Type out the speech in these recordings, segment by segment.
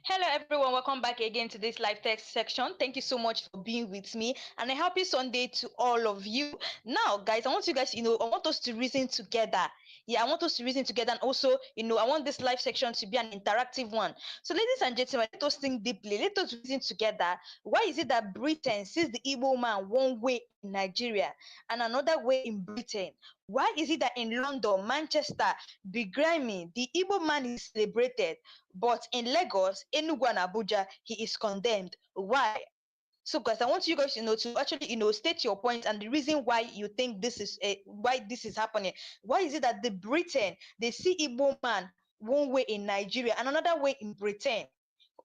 Hello, everyone. Welcome back again to this live text section. Thank you so much for being with me, and a happy Sunday to all of you. Now, guys, I want you guys, I want us to reason together. Yeah, I want us to reason together, and also, I want this live section to be an interactive one. So, ladies and gentlemen, let us think deeply. Let us reason together. Why is it that Britain sees the Igbo man one way in Nigeria and another way in Britain? Why is it that in London, Manchester, Bigrami, the Igbo man is celebrated, but in Lagos, Enugu, and Abuja, he is condemned? Why? So, guys, I want you guys, to actually, state your point and the reason why you think this is why this is happening. Why is it that the Britain they see Igbo man one way in Nigeria and another way in Britain?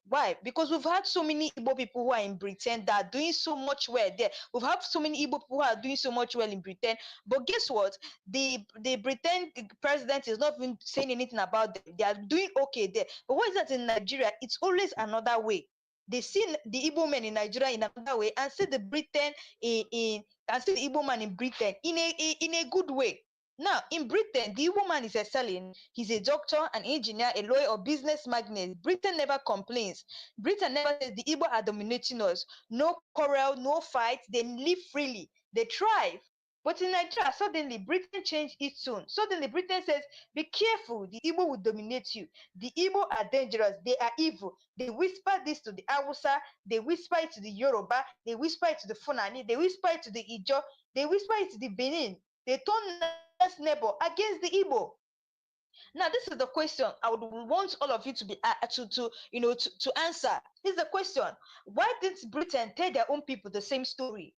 Why? Because we've had so many Igbo people who are in Britain that are doing so much well there. We've had so many Igbo people who are doing so much well in Britain. But guess what? The Britain president is not even saying anything about them. They are doing okay there. But what is that in Nigeria? It's always another way. They see the Igbo men in Nigeria in another way and see the Britain in and see the Igbo man in Britain in a good way. Now, in Britain, the Igbo man is excelling. He's a doctor, an engineer, a lawyer, or business magnate. Britain never complains. Britain never says the Igbo are dominating us. No quarrel, no fight. They live freely. They thrive. But in Nigeria, suddenly Britain changed its tone. Suddenly Britain says, be careful, the Igbo will dominate you. The Igbo are dangerous. They are evil. They whisper this to the Hausa. They whisper it to the Yoruba. They whisper it to the Fulani. They whisper it to the Ijo. They whisper it to the Benin. They turn neighbor against the Igbo. Now, this is the question I would want all of you to be to answer. This is the question: why didn't Britain tell their own people the same story?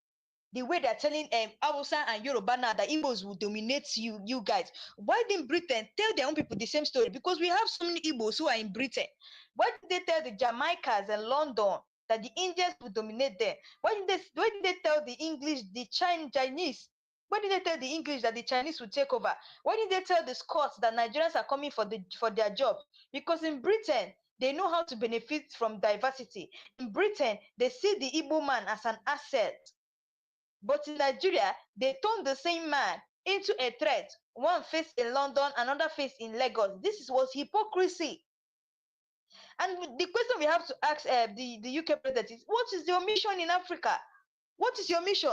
The way they're telling Hausa and Yoruba now that Igbos will dominate you guys. Why didn't Britain tell their own people the same story? Because we have so many Igbos who are in Britain. Why did they tell the Jamaicans and London that the Indians will dominate them? Why did they tell the English, the Chinese? Why did they tell the English that the Chinese will take over? Why did they tell the Scots that Nigerians are coming for their job? Because in Britain, they know how to benefit from diversity. In Britain, they see the Igbo man as an asset. But in Nigeria, they turned the same man into a threat. One face in London, another face in Lagos. This was hypocrisy. And the question we have to ask the UK president is, what is your mission in Africa? What is your mission?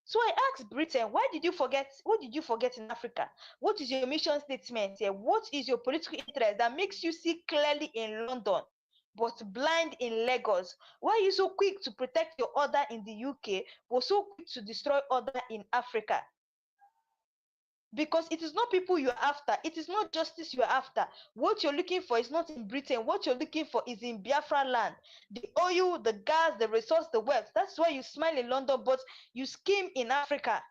So I asked Britain, why did you forget? What did you forget in Africa? What is your mission statement here? What is your political interest that makes you see clearly in London, but blind in Lagos? Why are you so quick to protect your order in the UK, but so quick to destroy order in Africa? Because it is not people you're after. It is not justice you're after. What you're looking for is not in Britain. What you're looking for is in Biafra land. The oil, the gas, the resource, the wealth. That's why you smile in London, but you scheme in Africa.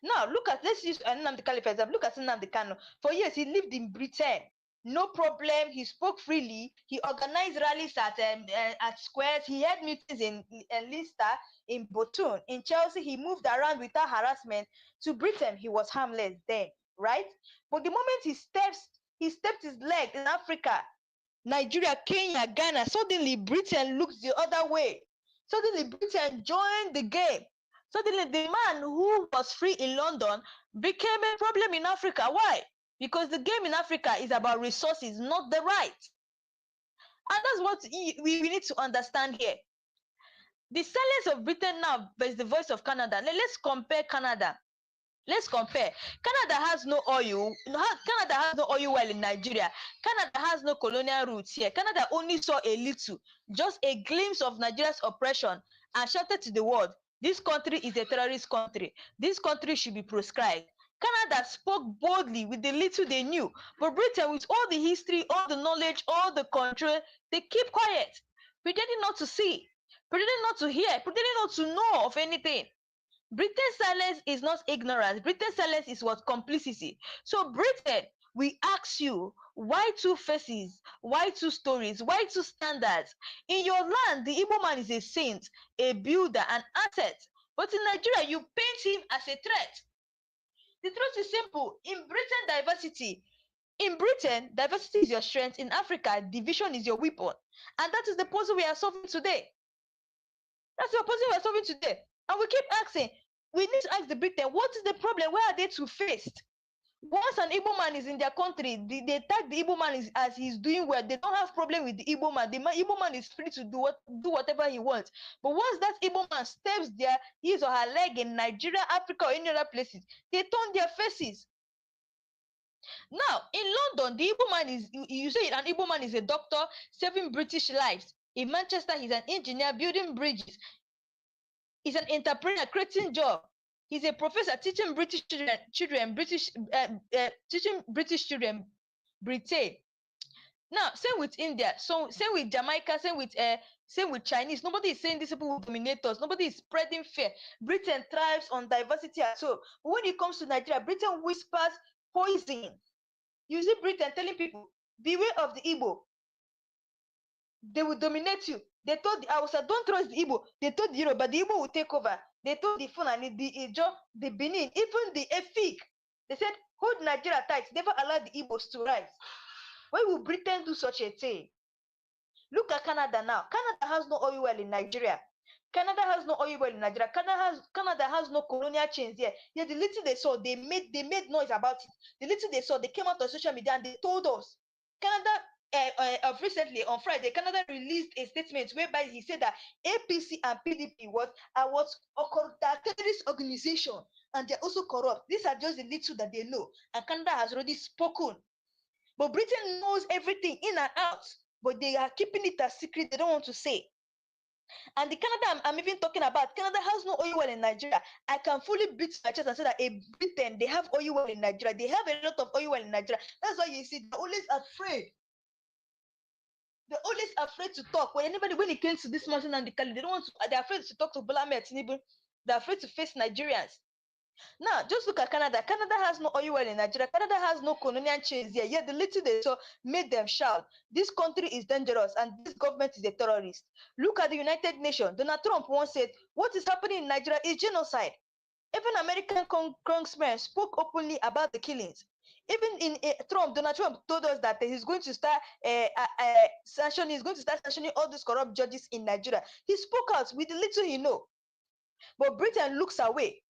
Now, let's use Nnamdi Kanu for example. Look at Nnamdi Kanu. For years, he lived in Britain. No problem. He spoke freely. He organized rallies at squares. He had meetings in Leicester, in Botton, in Chelsea. He moved around without harassment. To Britain, he was harmless then, right? But the moment he stepped his leg in Africa, Nigeria, Kenya, Ghana, suddenly Britain looks the other way. Suddenly Britain joined the game. Suddenly the man who was free in London became a problem in Africa. Why? Because the game in Africa is about resources, not the right. And that's what we need to understand here. The silence of Britain now is the voice of Canada. Let's compare Canada. Let's compare. Canada has no oil. Canada has no oil well in Nigeria. Canada has no colonial roots here. Canada only saw a little, just a glimpse of Nigeria's oppression and shouted to the world, this country is a terrorist country. This country should be proscribed. Canada spoke boldly with the little they knew. But Britain, with all the history, all the knowledge, all the control, they keep quiet, pretending not to see, pretending not to hear, pretending not to know of anything. Britain's silence is not ignorance. Britain's silence is what? Complicity. So Britain, we ask you, why two faces? Why two stories? Why two standards? In your land, the Igbo man is a saint, a builder, an asset. But in Nigeria, you paint him as a threat. The truth is simple. In Britain, diversity is your strength. In Africa, division is your weapon. And that is the puzzle we are solving today. That's the puzzle we are solving today. And we keep asking, we need to ask the Britain, what is the problem? Where are they two-faced? Once an Igbo man is in their country, they tag the Igbo man as he's doing well. They don't have problem with the Igbo man. The Igbo man is free to do whatever he wants. But once that Igbo man steps their his or her leg in Nigeria, Africa, or any other places, they turn their faces. Now, in London, the Igbo man is, you say an Igbo man is a doctor saving British lives. In Manchester, he's an engineer building bridges. He's an entrepreneur creating jobs. He's a professor teaching British children teaching British children Britain. Now, same with India, so same with Jamaica, same with Chinese. Nobody is saying these people will dominate us. Nobody is spreading fear. Britain thrives on diversity at home. But when it comes to Nigeria, Britain whispers poison. You see Britain telling people, beware of the Igbo. They will dominate you. They told the Hausa, don't trust the Igbo. They told the Yoruba, the Igbo will take over. They told the Fulani, the Ijo, the Benin, even the Efik. They said, hold Nigeria tight. Never allow the Igbos to rise. Why will Britain do such a thing? Look at Canada now. Canada has no oil well in Nigeria. Canada has no oil well in Nigeria. Canada has no colonial chains here. Yeah, the little they saw, they made noise about it. The little they saw, they came out on social media and they told us. Canada, recently on Friday, Canada released a statement whereby he said that APC and PDP was a terrorist organization and they're also corrupt. These are just the little that they know, and Canada has already spoken. But Britain knows everything in and out, but they are keeping it a secret. They don't want to say. And the Canada I'm even talking about, Canada has no oil well in Nigeria. I can fully beat my chest and say that in Britain, they have oil well in Nigeria. They have a lot of oil well in Nigeria. That's why you see, they're always afraid. They're always afraid to talk. When it comes to this Mazi Nnamdi Kanu, they're afraid to talk to Bola Ahmed Tinubu. They're afraid to face Nigerians. Now, just look at Canada. Canada has no oil well in Nigeria. Canada has no colonial chains here. Yet the little they saw made them shout, this country is dangerous and this government is a terrorist. Look at the United Nations. Donald Trump once said, what is happening in Nigeria is genocide. Even American congressmen spoke openly about the killings. Even in Donald Trump told us that he's going to start sanctioning all these corrupt judges in Nigeria. He spoke out with the little he know. But Britain looks away.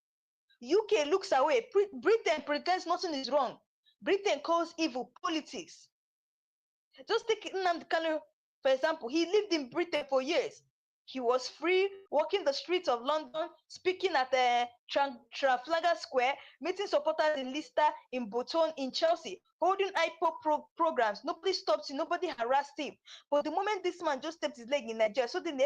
UK looks away. Britain pretends nothing is wrong. Britain calls evil politics. Just take Nnamdi Kanu, for example. He lived in Britain for years. He was free, walking the streets of London, speaking at Trafalgar Square, meeting supporters in Leicester, in Bolton, in Chelsea, holding IPO programs. Nobody stopped him, nobody harassed him. But the moment this man just stepped his leg in Nigeria, suddenly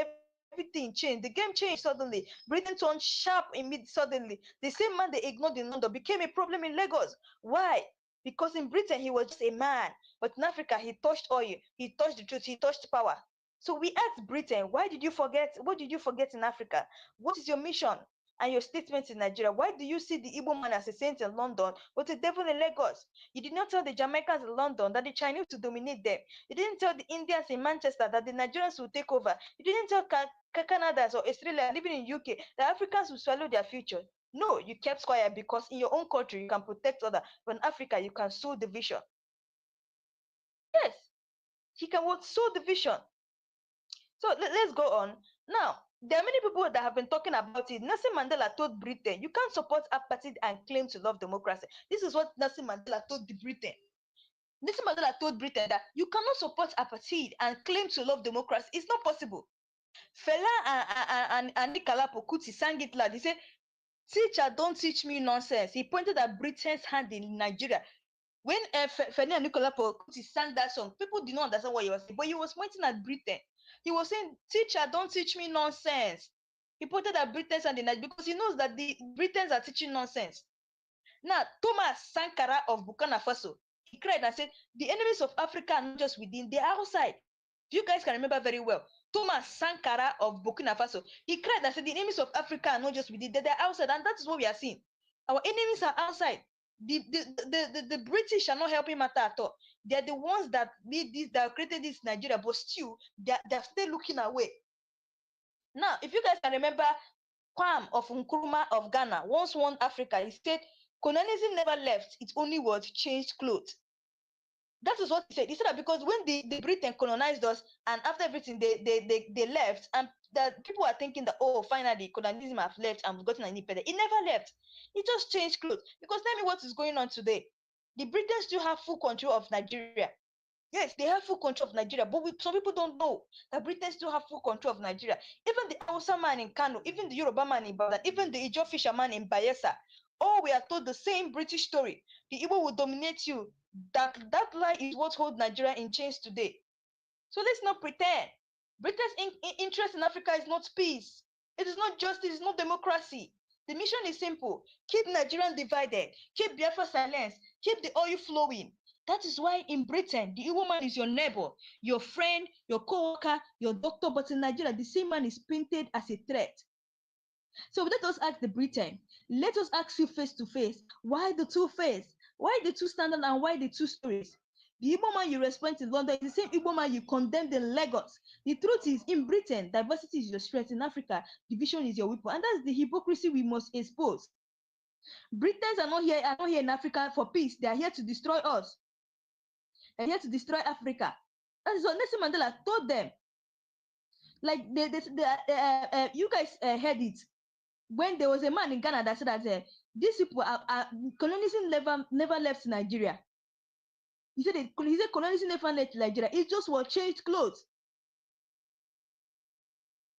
everything changed. The game changed suddenly. Britain turned sharp suddenly. The same man they ignored in London became a problem in Lagos. Why? Because in Britain, he was just a man. But in Africa, he touched oil. He touched the truth. He touched power. So we asked Britain, why did you forget? What did you forget in Africa? What is your mission and your statement in Nigeria? Why do you see the Igbo man as a saint in London, but a devil in Lagos? You did not tell the Jamaicans in London that the Chinese will dominate them. You didn't tell the Indians in Manchester that the Nigerians will take over. You didn't tell Canadians or Australia living in UK that Africans will swallow their future. No, you kept quiet because in your own country you can protect others, but in Africa you can sow division. Yes, he can sow division. So let's go on. Now, there are many people that have been talking about it. Nelson Mandela told Britain, you can't support apartheid and claim to love democracy. This is what Nelson Mandela told Britain. Nelson Mandela told Britain that you cannot support apartheid and claim to love democracy. It's not possible. Fela and Nikalapo Kuti sang it loud. He said, teacher, don't teach me nonsense. He pointed at Britain's hand in Nigeria. When Fela and Nikalapo Kuti sang that song, people did not understand what he was saying, but he was pointing at Britain. He was saying, teacher, don't teach me nonsense. He pointed at Britain's hand in Nigeria because he knows that the Britons are teaching nonsense. Now, Thomas Sankara of Burkina Faso, he cried and said, the enemies of Africa are not just within, they are outside. You guys can remember very well. Thomas Sankara of Burkina Faso, he cried and said, the enemies of Africa are not just within, they are outside. And that is what we are seeing. Our enemies are outside. The British are not helping matter at all. They're the ones that made this, that created this Nigeria, but still, they're still looking away. Now, if you guys can remember, Kwam of Nkrumah of Ghana once warned Africa. He said, colonialism never left, it only was changed clothes. That is what he said. He said that because when the Britain colonized us, and after everything, they left, and that people are thinking that, oh, finally, colonialism have left and we've gotten an independence. It never left. It just changed clothes. Because tell me what is going on today. The British still have full control of Nigeria. Yes, they have full control of Nigeria, but some people don't know that Britain still have full control of Nigeria. Even the Hausa man in Kano, even the Yoruba man in Badan, even the Ijo fisherman in Bayelsa, all we are told the same British story. The Igbo will dominate you. That lie is what holds Nigeria in chains today. So let's not pretend. Britain's interest in Africa is not peace. It is not justice. It's not democracy. The mission is simple. Keep Nigeria divided. Keep Biafra silence. Keep the oil flowing. That is why in Britain, the Igbo man is your neighbor, your friend, your co-worker, your doctor. But in Nigeria, the same man is painted as a threat. So let us ask the Britain. Let us ask you face to face. Why the two face? Why the two standards and why the two stories? The Igbo man you respect in London is the same Igbo man you condemned in Lagos. The truth is, in Britain, diversity is your strength. In Africa, division is your weapon. And that's the hypocrisy we must expose. Britons are not here in Africa for peace. They are here to destroy us. They are here to destroy Africa. That is what Nelson Mandela told them. Like you guys heard it when there was a man in Ghana that said that these people are colonialism never left Nigeria. He said colonialism never left Nigeria. It just was changed clothes.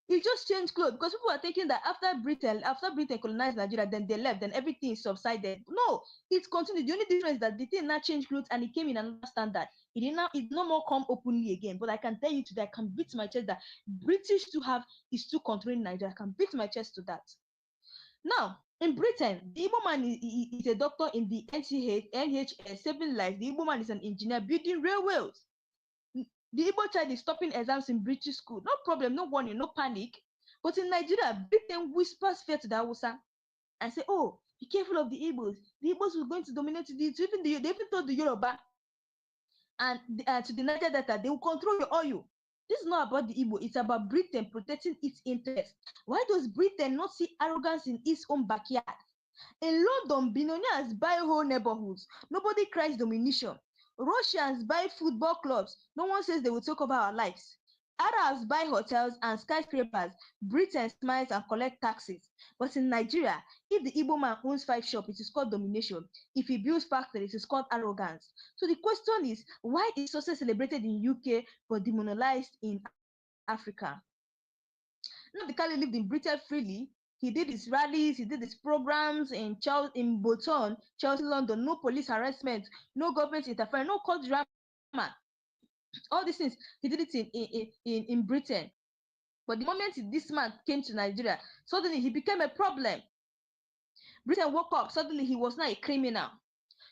It just changed clothes because people are thinking that after Britain colonized Nigeria, then they left, then everything subsided. No, it continued. The only difference is that the thing now changed clothes and it came in another standard. It no more come openly again. But I can tell you today, I can beat my chest that British is still controlling Nigeria. I can beat my chest to that. Now, in Britain, the Igbo man is a doctor in the NHS, saving lives. The Igbo man is an engineer building railways. The Igbo child is stopping exams in British school. No problem, no warning, no panic. But in Nigeria, Britain whispers fear to the Hausa and say, oh, be careful of the Igbos. The Igbos are going to dominate the they even told the Yoruba and to the Niger Delta, they will control your oil. This is not about the Igbo, it's about Britain protecting its interests. Why does Britain not see arrogance in its own backyard? In London, billionaires buy whole neighborhoods. Nobody cries domination. Russians buy football clubs. No one says they will take over our lives. Arabs buy hotels and skyscrapers. Britain smiles and collect taxes. But in Nigeria, if the Igbo man owns 5 shops, it is called domination. If he builds factories, it is called arrogance. So the question is, why is success celebrated in UK but demonized in Africa? Nnamdi Kanu lived in Britain freely. He did his rallies, he did his programs in Bolton, Chelsea, London. No police harassment, no government interference, no court drama. All these things, he did it in Britain. But the moment this man came to Nigeria, suddenly he became a problem. Britain woke up, suddenly he was now a criminal.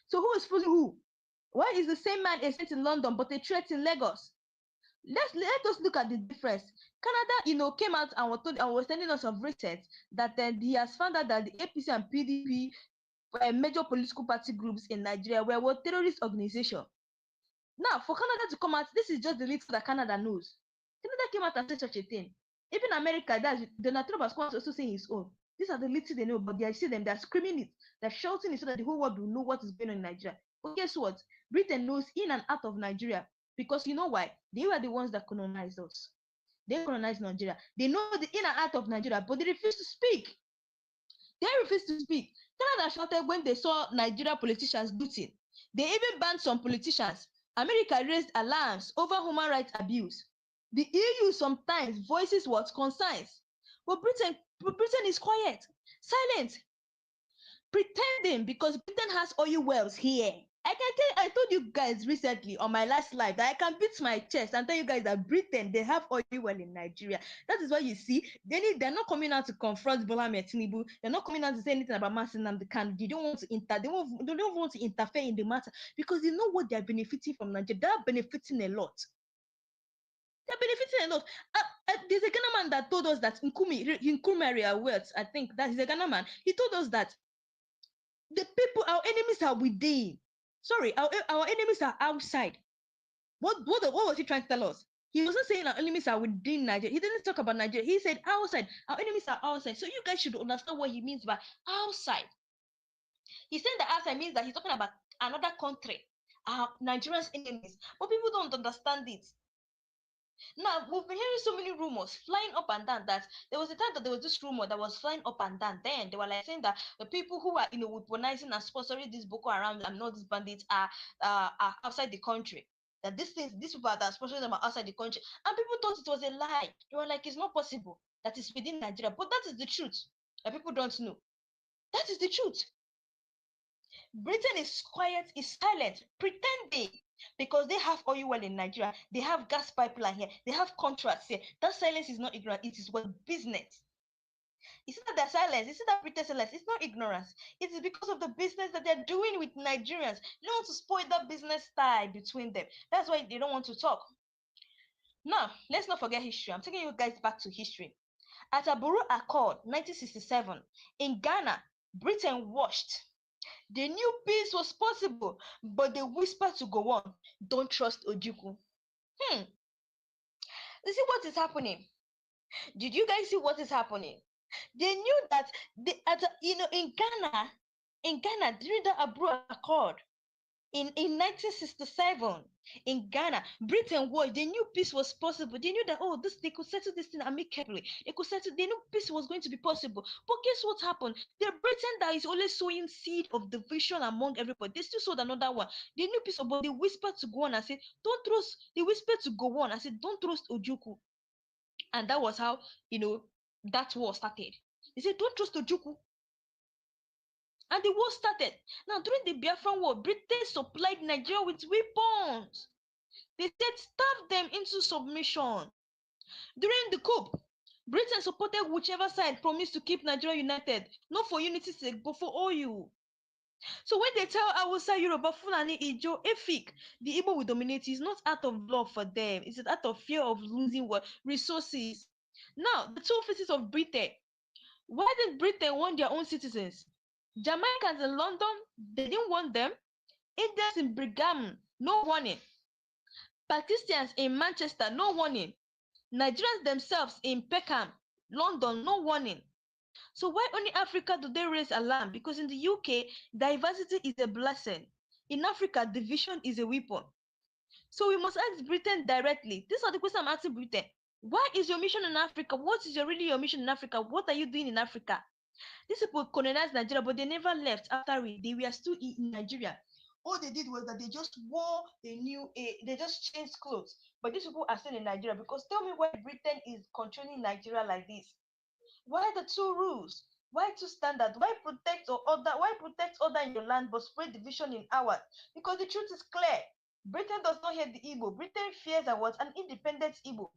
So who is fooling who? Why is the same man a threat in London but a threat in Lagos? Let us look at the difference. Canada, came out and was telling us of recent that he has found out that the APC and PDP major political party groups in Nigeria were terrorist organizations. Now, for Canada to come out, this is just the little that Canada knows. Canada came out and said such a thing. Even America, that's Donald Trump has also saying his own. These are the little they know, but they see them, they're screaming it, they're shouting it so that the whole world will know what is going on in Nigeria. But guess what? Britain knows in and out of Nigeria. Because you know why? They were the ones that colonized us. They colonized Nigeria. They know the in and out of Nigeria, but they refuse to speak. They refuse to speak. Canada shouted when they saw Nigeria politicians looting. They even banned some politicians. America raised alarms over human rights abuse. The EU sometimes voices what concerns. But Britain is quiet, silent, pretending because Britain has oil wells here. I told you guys recently on my last live that I can beat my chest and tell you guys that Britain, they have oil well in Nigeria. That is why you see, they're not coming out to confront Bola Ahmed Tinubu. They're not coming out to say anything about Mazi Nnamdi Kanu. They don't want to they don't want to interfere in the matter because they know what they're benefiting from Nigeria. They're benefiting a lot. They're benefiting a lot. There's a Ghana man that told us that Nkumeria words, I think that is a Ghana man. He told us that the people, our enemies are within. Sorry, our enemies are outside. What was he trying to tell us? He wasn't saying our enemies are within Nigeria. He didn't talk about Nigeria. He said outside. Our enemies are outside. So you guys should understand what he means by outside. He's saying that outside means that he's talking about another country, Nigeria's enemies. But people don't understand it. Now, we've been hearing so many rumors flying up and down that there was a time that there was this rumor that was flying up and down. Then they were like saying that the people who are, weaponizing and sponsoring this Boko Haram and all these bandits are outside the country. That these people that are sponsoring them are outside the country. And people thought it was a lie. They were like, it's not possible that it's within Nigeria. But that is the truth. That people don't know. That is the truth. Britain is quiet, is silent, pretending because they have oil well in Nigeria, they have gas pipeline here, they have contracts here. That silence is not ignorance, it is what business. It's not their silence, it's not British silence, it's not ignorance. It is because of the business that they're doing with Nigerians. They don't want to spoil that business tie between them. That's why they don't want to talk. Now, let's not forget history. I'm taking you guys back to history. At Aburu Accord 1967 in Ghana, Britain watched. They knew peace was possible, but they whispered to go on. Don't trust Ojukwu. You see what is happening? Did you guys see what is happening? They knew that in Ghana during the Abru Accord in 1967 in Ghana, Britain was, they knew peace was possible. They knew that they could settle this thing amicably. They knew peace was going to be possible. But guess what happened? The Britain that is always sowing seed of division among everybody, they still sowed another one. They knew peace, but they whispered to go on and said, don't trust. They whispered to go on and said, don't trust Ojukwu. And that was how that war started. They said, don't trust Ojukwu. And the war started. Now, during the Biafran War, Britain supplied Nigeria with weapons. They said, starve them into submission. During the coup, Britain supported whichever side promised to keep Nigeria united, not for unity's sake, but for oil. So when they tell Hausa, Yoruba, Fulani, Ijo, Efik, the Igbo will dominate, it's not out of love for them. It's out of fear of losing what? Resources. Now, the two faces of Britain. Why did Britain want their own citizens? Jamaicans in London, they didn't want them. Indians in Brigham, no warning. Pakistanis in Manchester, no warning. Nigerians themselves in Peckham, London, no warning. So why only Africa do they raise alarm? Because in the UK, diversity is a blessing. In Africa, division is a weapon. So we must ask Britain directly. These are the questions I'm asking Britain. Why is your mission in Africa? What is really your mission in Africa? What are you doing in Africa? These people colonized Nigeria, but they never left after it. They were still in Nigeria. All they did was that they just wore they just changed clothes. But these people are still in Nigeria, because tell me why Britain is controlling Nigeria like this. Why the two rules? Why two standards? Why protect order in your land but spread division in ours? Because the truth is clear. Britain does not hate the Igbo. Britain fears an independent Igbo.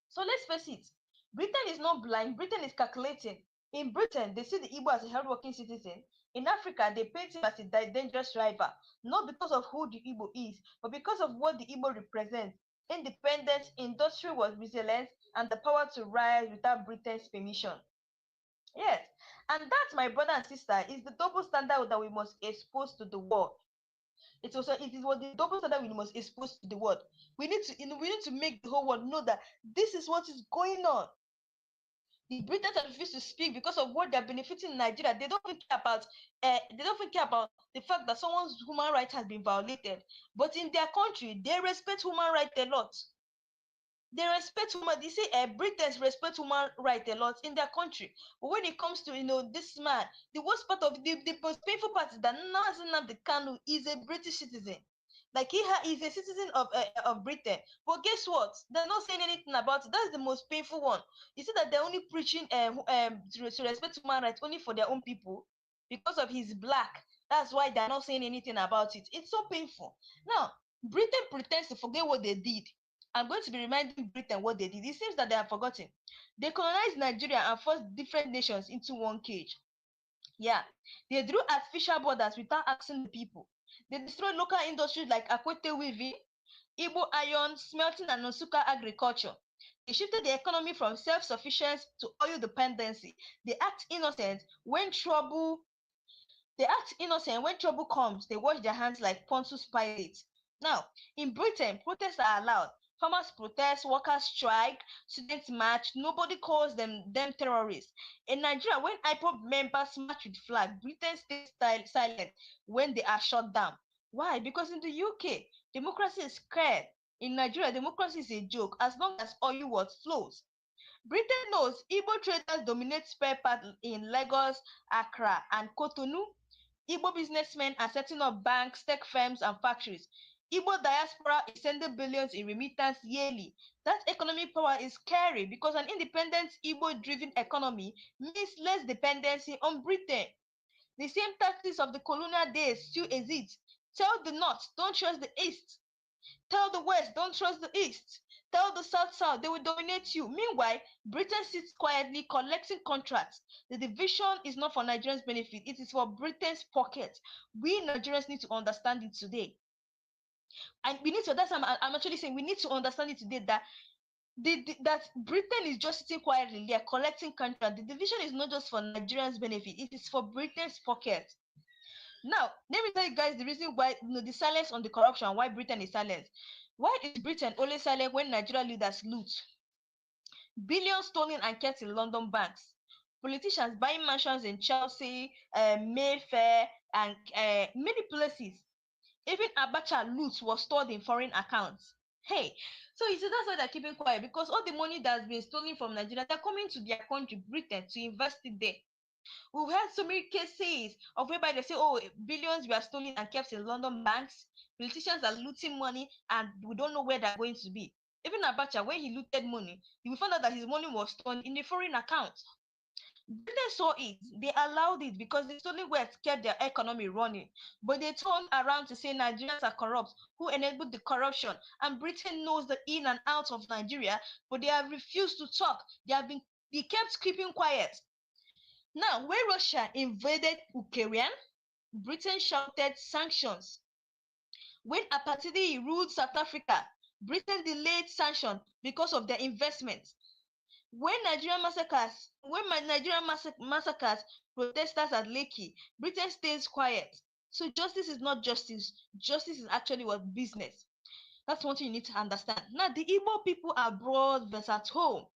So let's face it. Britain is not blind. Britain is calculating. In Britain, they see the Igbo as a hardworking citizen. In Africa, they paint him as a dangerous rival, not because of who the Igbo is, but because of what the Igbo represents. Independence, industry was resilience, and the power to rise without Britain's permission. Yes, and that, my brother and sister, is the double standard that we must expose to the world. It is what the double standard we must expose to the world. We need to make the whole world know that this is what is going on. The Britons have refused to speak because of what they're benefiting in Nigeria. They don't even care about the fact that someone's human rights has been violated. But in their country, they respect human rights a lot. They respect they say Britons respect human rights a lot in their country. But when it comes to this man, the worst part of the most painful part is that Mazi Nnamdi Kanu is a British citizen. Like he's a citizen of Britain. But guess what? They're not saying anything about it. That's the most painful one. You see that they're only preaching to respect human rights only for their own people because of his black. That's why they're not saying anything about it. It's so painful. Now, Britain pretends to forget what they did. I'm going to be reminding Britain what they did. It seems that they have forgotten. They colonized Nigeria and forced different nations into one cage. Yeah, they drew artificial borders without asking the people. They destroyed local industries like Akwete weaving, Igbo iron, smelting, and Nosuka agriculture. They shifted the economy from self-sufficiency to oil dependency. They act innocent when trouble comes. They wash their hands like Pontius Pilate. Now, in Britain, protests are allowed. Farmers protest, workers strike, students march. Nobody calls them terrorists. In Nigeria, when IPOB members march with flag, Britain stays silent when they are shut down. Why? Because in the UK, democracy is scared. In Nigeria, democracy is a joke as long as oil wealth flows. Britain knows Igbo traders dominate spare parts in Lagos, Accra, and Cotonou. Igbo businessmen are setting up banks, tech firms, and factories. Igbo diaspora is sending billions in remittance yearly. That economic power is scary because an independent Igbo-driven economy means less dependency on Britain. The same tactics of the colonial days still exist. Tell the North, don't trust the East. Tell the West, don't trust the East. Tell the South, they will dominate you. Meanwhile, Britain sits quietly collecting contracts. The division is not for Nigerians' benefit, it is for Britain's pocket. We Nigerians need to understand it today. And we need to, that's what I'm actually saying, we need to understand it today that that Britain is just sitting quietly there collecting contracts. The division is not just for Nigerians' benefit, it is for Britain's pocket. Now, let me tell you guys the reason why, the silence on the corruption, why Britain is silent. Why is Britain only silent when Nigerian leaders loot? Billions stolen and kept in London banks. Politicians buying mansions in Chelsea, Mayfair, and many places. Even Abacha loot was stored in foreign accounts. Hey, so you see, that's why they're keeping quiet, because all the money that's been stolen from Nigeria, they're coming to their country, Britain, to invest it there. We've had so many cases of whereby they say, oh, billions were stolen and kept in London banks. Politicians are looting money and we don't know where they're going to be. Even Abacha, when he looted money, we found out that his money was stolen in a foreign account. Britain saw it, they allowed it because the stolen wealth kept their economy running. But they turned around to say Nigerians are corrupt, who enabled the corruption. And Britain knows the in and out of Nigeria, but they have refused to talk. They kept keeping quiet. Now, when Russia invaded Ukraine, Britain shouted sanctions. When apartheid ruled South Africa, Britain delayed sanctions because of their investments. When Nigerian massacres protesters at Lekki, Britain stays quiet. So justice is not justice. Justice is actually what business. That's one thing you need to understand. Now, the Igbo people abroad versus at home.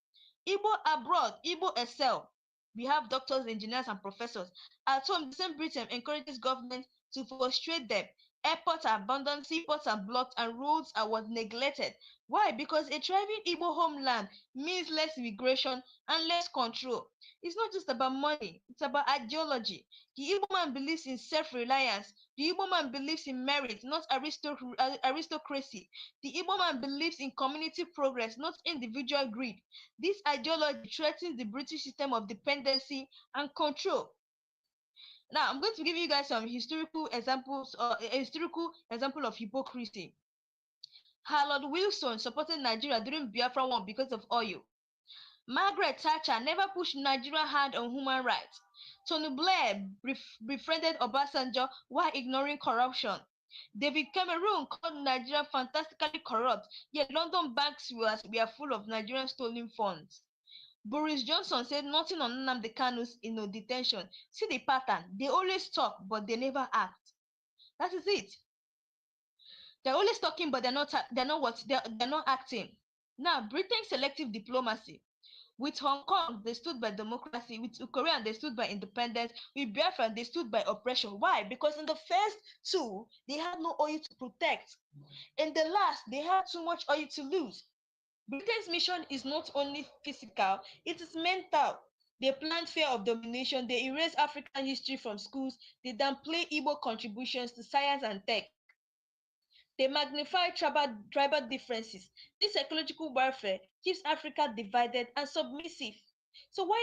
Igbo abroad, Igbo excel. We have doctors, engineers, and professors. At home, the same Britain encourages government to frustrate them. Airports are abandoned, seaports are blocked, and roads are what neglected. Why? Because a thriving Igbo homeland means less immigration and less control. It's not just about money, it's about ideology. The Igbo man believes in self-reliance. The Igbo man believes in merit, not aristocracy. The Igbo man believes in community progress, not individual greed. This ideology threatens the British system of dependency and control. Now, I'm going to give you guys some historical examples, a historical example of hypocrisy. Harold Wilson supported Nigeria during Biafra war because of oil. Margaret Thatcher never pushed Nigeria hard on human rights. Tony Blair befriended Obasanjo while ignoring corruption. David Cameron called Nigeria fantastically corrupt, yet London banks were full of Nigerian stolen funds. Boris Johnson said nothing on Nnamdi Kanu's detention. See the pattern. They always talk, but they never act. That is it. They're always talking, but they're not acting. Now, Britain's selective diplomacy. With Hong Kong, they stood by democracy. With Korea, they stood by independence. With Biafra, they stood by oppression. Why? Because in the first two, they had no oil to protect. In the last, they had too much oil to lose. Britain's mission is not only physical, it is mental. They plant fear of domination, they erase African history from schools, they downplay Igbo contributions to science and tech. They magnify tribal differences. This psychological warfare keeps Africa divided and submissive. So why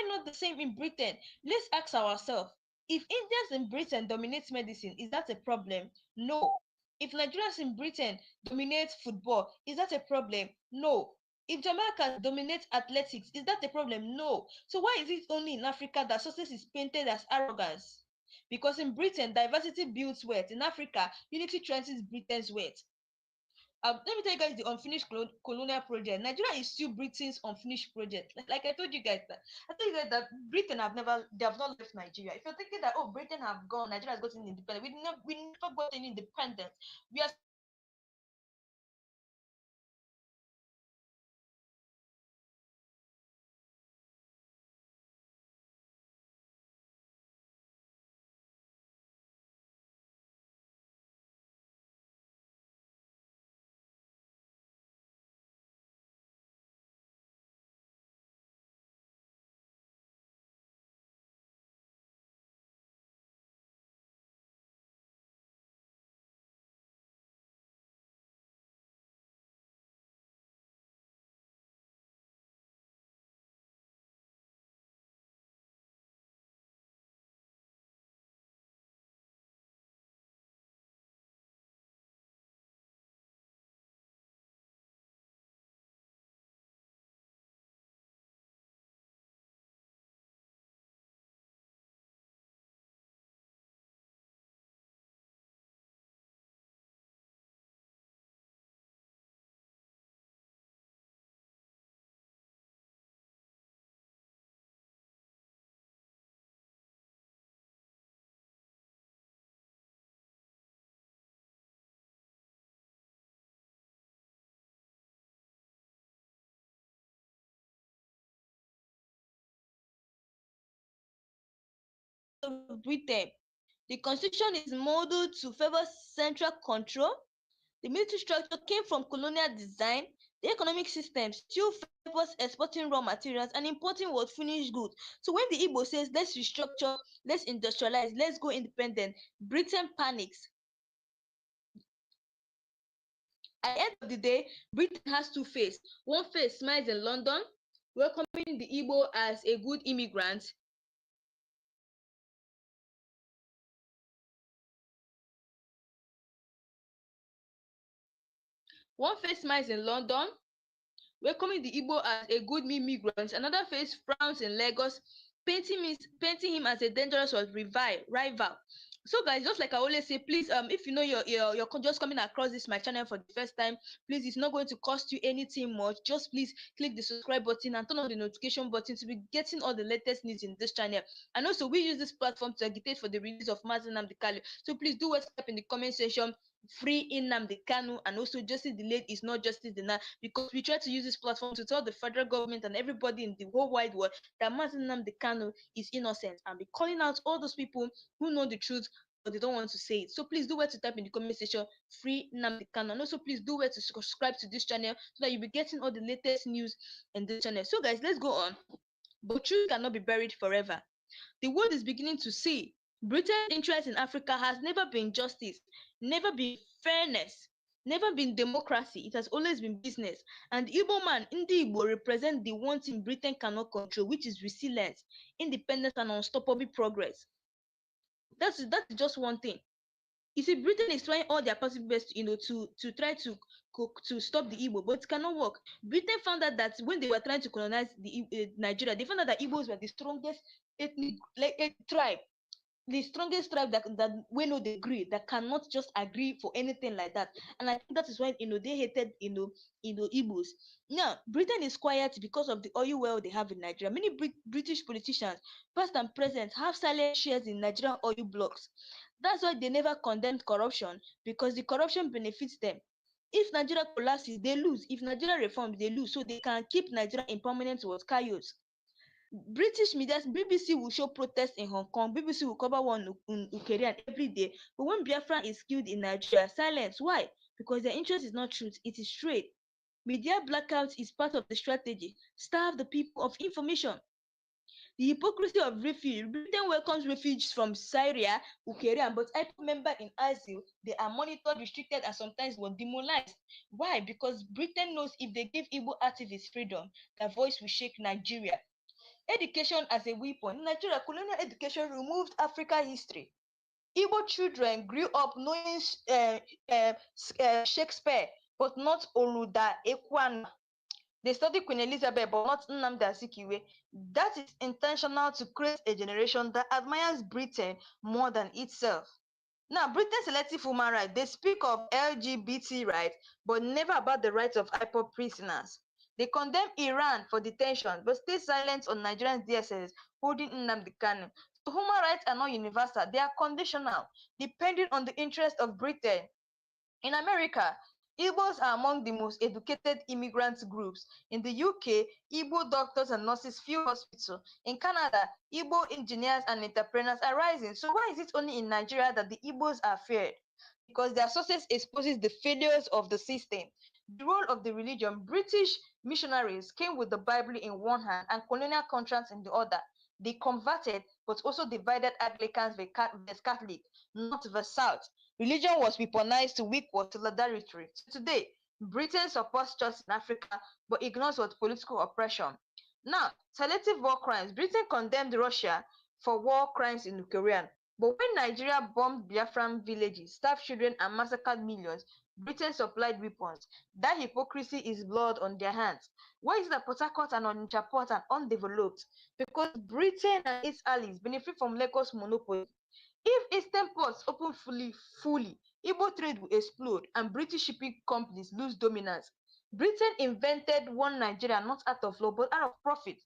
not the same in Britain? Let's ask ourselves, if Indians in Britain dominate medicine, is that a problem? No. If Nigerians in Britain dominate football, is that a problem? No. If Jamaicans dominate athletics, is that a problem? No. So why is it only in Africa that success is painted as arrogance? Because in Britain, diversity builds wealth. In Africa, unity strengthens Britain's wealth. Let me tell you guys the unfinished colonial project. Nigeria is still Britain's unfinished project. Like I told you guys that Britain they have not left Nigeria. If you're thinking that Britain have gone, Nigeria has gotten independent, we never got any independence. We are of Britain. The constitution is modeled to favor central control. The military structure came from colonial design. The economic system still favors exporting raw materials and importing what finished goods. So when the Igbo says let's restructure, let's industrialize, let's go independent, Britain panics. At the end of the day, Britain has two faces. One face smiles in London, welcoming the Igbo as a good immigrant. One face smiles in London, welcoming the Igbo as a good immigrant. Another face frowns in Lagos, painting him as a dangerous rival. So guys, just like I always say, please if you know you're just coming across this my channel for the first time, please, it's not going to cost you anything much. Just please click the subscribe button and turn on the notification button to be getting all the latest news in this channel. And also, we use this platform to agitate for the release of Mazi Nnamdi Kanu. So please do what's up in the comment section, free Nnamdi Kanu, and also justice delayed is not justice denied, because we try to use this platform to tell the federal government and everybody in the whole wide world that Mazi Nnamdi Kanu is innocent, and be calling out all those people who know the truth but they don't want to say it. So please do where to type in the comment section, free Nnamdi Kanu, and also please do where to subscribe to this channel so that you'll be getting all the latest news in this channel. So guys, let's go on. But truth cannot be buried forever. The world is beginning to see Britain's interest in Africa has never been justice, never been fairness, never been democracy. It has always been business. And Igbo man, Ndi Igbo, represent the one thing Britain cannot control, which is resilience, independence, and unstoppable progress. That's just one thing. You see, Britain is trying all their possible best, to try to stop the Igbo, but it cannot work. Britain found out that when they were trying to colonize Nigeria, they found out that Igbos were the strongest ethnic tribe, the strongest tribe that we know they agree, that cannot just agree for anything like that. And I think that is why they hated Igbos. Now Britain is quiet because of the oil well they have in Nigeria. Many British politicians, past and present, have silent shares in Nigerian oil blocks. That's why they never condemned corruption, because the corruption benefits them. If Nigeria collapses, they lose. If Nigeria reforms, they lose. So they can keep Nigeria in permanent chaos. British media, BBC will show protests in Hong Kong, BBC will cover one in Ukraine every day. But when Biafra is killed in Nigeria, silence. Why? Because their interest is not truth, it is trade. Media blackout is part of the strategy. Starve the people of information. The hypocrisy of refuge. Britain welcomes refugees from Syria, Ukraine, but IPOB members in ISIL, they are monitored, restricted, and sometimes were demonized. Why? Because Britain knows if they give Igbo activists freedom, their voice will shake Nigeria. Education as a weapon. In Nigeria, colonial education removed African history. Igbo children grew up knowing Shakespeare, but not Oluda Ekwana. They study Queen Elizabeth, but not Nnamdi Azikiwe. That is intentional to create a generation that admires Britain more than itself. Now, Britain's selective human rights, they speak of LGBT rights, but never about the rights of IPOB prisoners. They condemn Iran for detention, but stay silent on Nigerian DSS holding Nnamdi Kanu. So human rights are not universal, they are conditional, depending on the interest of Britain. In America, Igbos are among the most educated immigrant groups. In the UK, Igbo doctors and nurses fill hospitals. In Canada, Igbo engineers and entrepreneurs are rising. So why is it only in Nigeria that the Igbos are feared? Because their sources exposes the failures of the system. The role of the religion. British missionaries came with the Bible in one hand and colonial contracts in the other. They converted, but also divided Anglicans versus Catholic, North versus South. Religion was weaponized to weak what solidarity. Today, Britain supports church in Africa, but ignores what political oppression. Now, selective war crimes. Britain condemned Russia for war crimes in Ukraine. But when Nigeria bombed Biafran villages, starved children, and massacred millions, Britain supplied weapons. That hypocrisy is blood on their hands. Why is that Port Harcourt and Onitsha Port are undeveloped? Because Britain and its allies benefit from Lagos monopoly. If Eastern ports open fully, Igbo trade will explode and British shipping companies lose dominance. Britain invented one Nigeria not out of love but out of profit.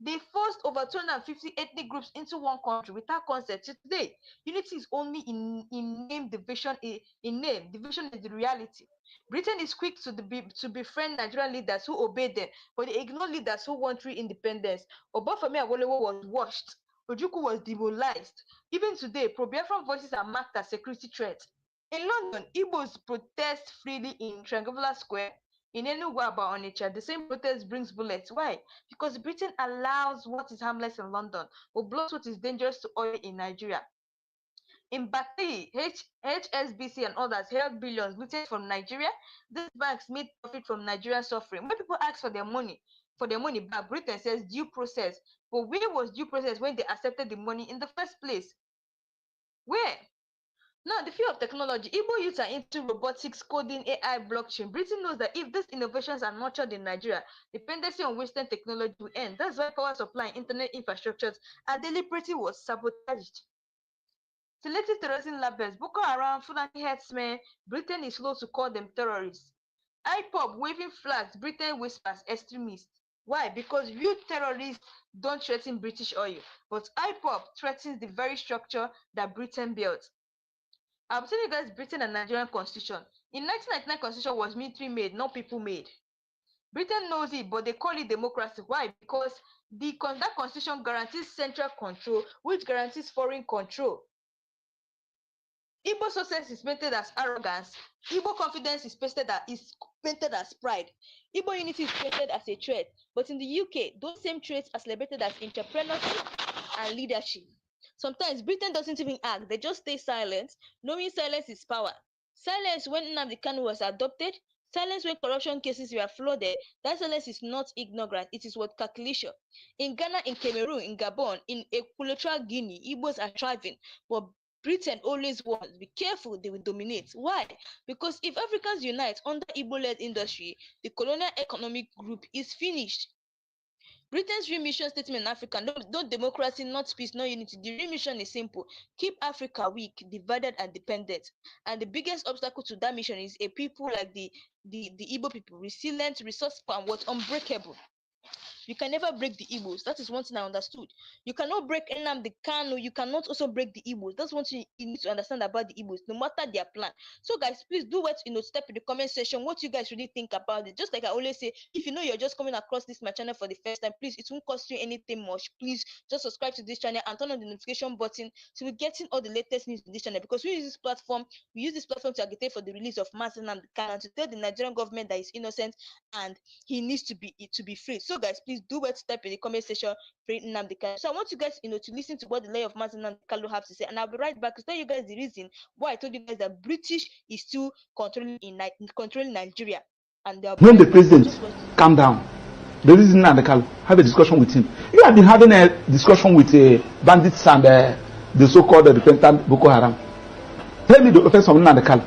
They forced over 250 ethnic groups into one country without consent. Today, unity is only in name, division in name. Division is the reality. Britain is quick to befriend Nigerian leaders who obey them, but they ignore leaders who want real independence. Obafemi Awolowo was washed. Ojukwu was demobilized. Even today, pro-Biafran voices are marked as security threats. In London, Igbos protest freely in Triangular Square. In Enugu about Onitsha, the same protest brings bullets. Why? Because Britain allows what is harmless in London, but blocks what is dangerous to oil in Nigeria. In Bati, HSBC and others held billions looted from Nigeria. These banks made profit from Nigerian suffering. When people ask for their money back, Britain says due process. But where was due process when they accepted the money in the first place? Where? Now, the field of technology, Igbo youths are into robotics, coding, AI, blockchain. Britain knows that if these innovations are nurtured in Nigeria, dependency on Western technology will end. That's why power supply and internet infrastructures are deliberately was sabotaged. Selective terrorism labels, Boko Haram, Fulani herdsmen, Britain is slow to call them terrorists. IPOB waving flags, Britain whispers extremists. Why? Because real terrorists don't threaten British oil, but IPOB threatens the very structure that Britain built. I'm telling you guys, Britain and Nigerian constitution. In 1999, constitution was military made, not people made. Britain knows it, but they call it democracy. Why? Because that constitution guarantees central control, which guarantees foreign control. Igbo success is painted as arrogance. Igbo confidence is painted as pride. Igbo unity is painted as a threat. But in the UK, those same traits are celebrated as entrepreneurship and leadership. Sometimes Britain doesn't even act. They just stay silent, knowing silence is power. Silence when Nnamdi Kanu was adopted. Silence when corruption cases were flooded. That silence is not ignorance. It is what calculation. In Ghana, in Cameroon, in Gabon, in Equatorial Guinea, Igbos are thriving. But Britain always warns, be careful, they will dominate. Why? Because if Africans unite under Igbo-led industry, the colonial economic group is finished. Britain's real mission statement in Africa, no democracy, not peace, no unity. The real mission is simple. Keep Africa weak, divided and dependent. And the biggest obstacle to that mission is a people like the Igbo people, resilient, resourceful, and what unbreakable. You can never break the Igbos. That is one thing I understood. You cannot break Nnamdi Kanu. You cannot also break the Igbos. That's one thing you need to understand about the Igbos, no matter their plan. So, guys, please do what step in the comment section. What you guys really think about it? Just like I always say, if you know you're just coming across my channel for the first time, please, it won't cost you anything much. Please just subscribe to this channel and turn on the notification button so we're getting all the latest news in this channel. Because we use this platform to agitate for the release of Mazi Nnamdi Kanu, to tell the Nigerian government that he's innocent and he needs to be free. So, guys, please do what type in the comment section for Nnamdi Kanu. So I want you guys to listen to what the lawyer of Mazi Nnamdi Kanu have to say, and I'll be right back to tell you guys the reason why I told you guys that British is still controlling Nigeria. And when the president calm down, the reason Nnamdi Kanu have a discussion with him. You have been having a discussion with bandits and the so-called repentant Boko Haram. Tell me the offense of Nnamdi Kanu,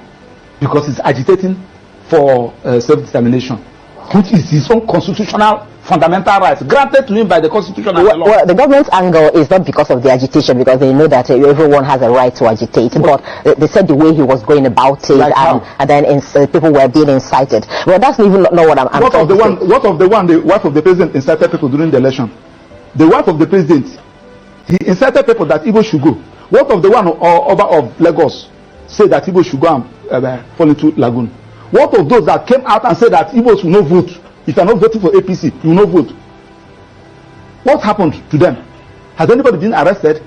because he's agitating for self-determination, which is his own constitutional fundamental rights granted to him by the Constitution and the law. Well, the government's anger is not because of the agitation, because they know that everyone has a right to agitate. But they said the way he was going about it, like and then people were being incited. Well, that's even not what I'm what of the one the wife of the president incited people during the election? The wife of the president, he incited people that Igbo should go. What of the one of Lagos said that Igbo should go and fall into lagoon? What of those that came out and said that Igbos will not vote? If you are not voting for APC, you will not vote. What happened to them? Has anybody been arrested?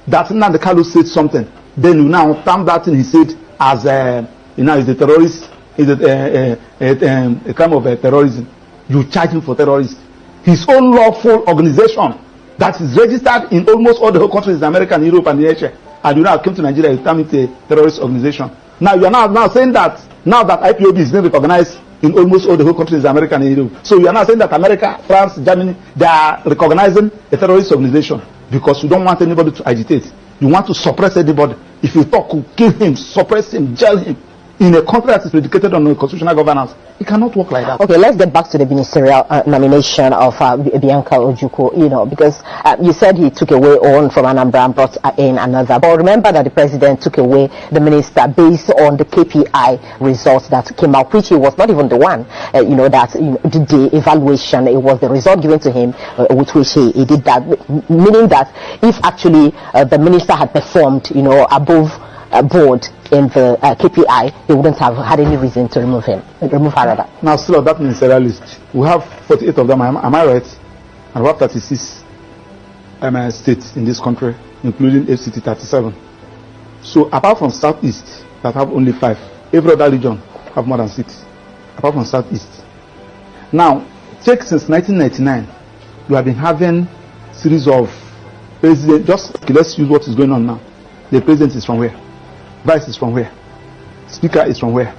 That Nnamdi Kanu said something, then you now term that thing he said as is a terrorist, is a crime of terrorism. You charge him for terrorism. His own lawful organization that is registered in almost all the whole countries in America and Europe and Asia, and you now came to Nigeria, you term it a terrorist organization. Now you are now saying that now that IPOB is being recognized in almost all the whole countries in America and Europe. So you are now saying that America, France, Germany, they are recognizing a terrorist organization because you don't want anybody to agitate. You want to suppress anybody. If you talk, kill him, suppress him, jail him. In a country that is predicated on constitutional governance, it cannot work like that. Okay, let's get back to the ministerial nomination of Bianca Ojukwu, because you said he took away one from Anambra and brought in another. But remember that the president took away the minister based on the KPI results that came out, which he was not even the one, that did the evaluation. It was the result given to him with which he did that, meaning that if actually the minister had performed, above board in the KPI, they wouldn't have had any reason to remove her rather. Now, still on that ministerial list, we have 48 of them, am I right? And we have 36. states in this country, including FCT 37. So apart from Southeast, that have only 5, every other region have more than 6, apart from Southeast. Now, check since 1999, we have been having series of presidents. Just okay, let's use what is going on now. The president is from where? Vice is from where? Speaker is from where?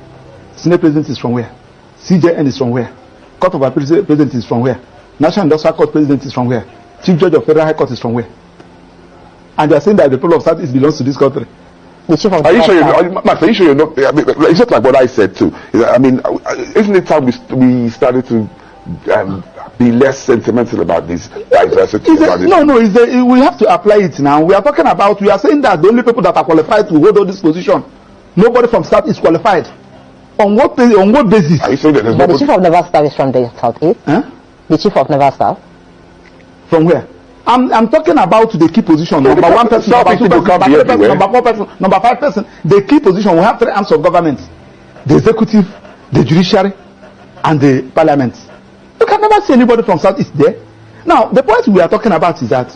Senate president is from where? CJN is from where? Court of Appeal president is from where? National Industrial Court president is from where? Chief Judge of Federal High Court is from where? And they are saying that the people of Southeast belongs to this country. Are you sure Max, are you sure you're not? I mean, it's just like what I said too. I mean, isn't it time we started to be less sentimental about this diversity? We have to apply it now. We are saying that the only people that are qualified to hold on this position, nobody from South is qualified. On what basis? Are you saying that but the chief of Naval Staff is from the Southeast? Huh? The chief of Naval Staff? From where? I'm talking about the key position. Number 1 person, number 2 person, number 3 person, number 4 person, number 5 person. The key position, we have 3 arms of government: the executive, the judiciary, and the parliament. You can never see anybody from Southeast there. Now, the point we are talking about is that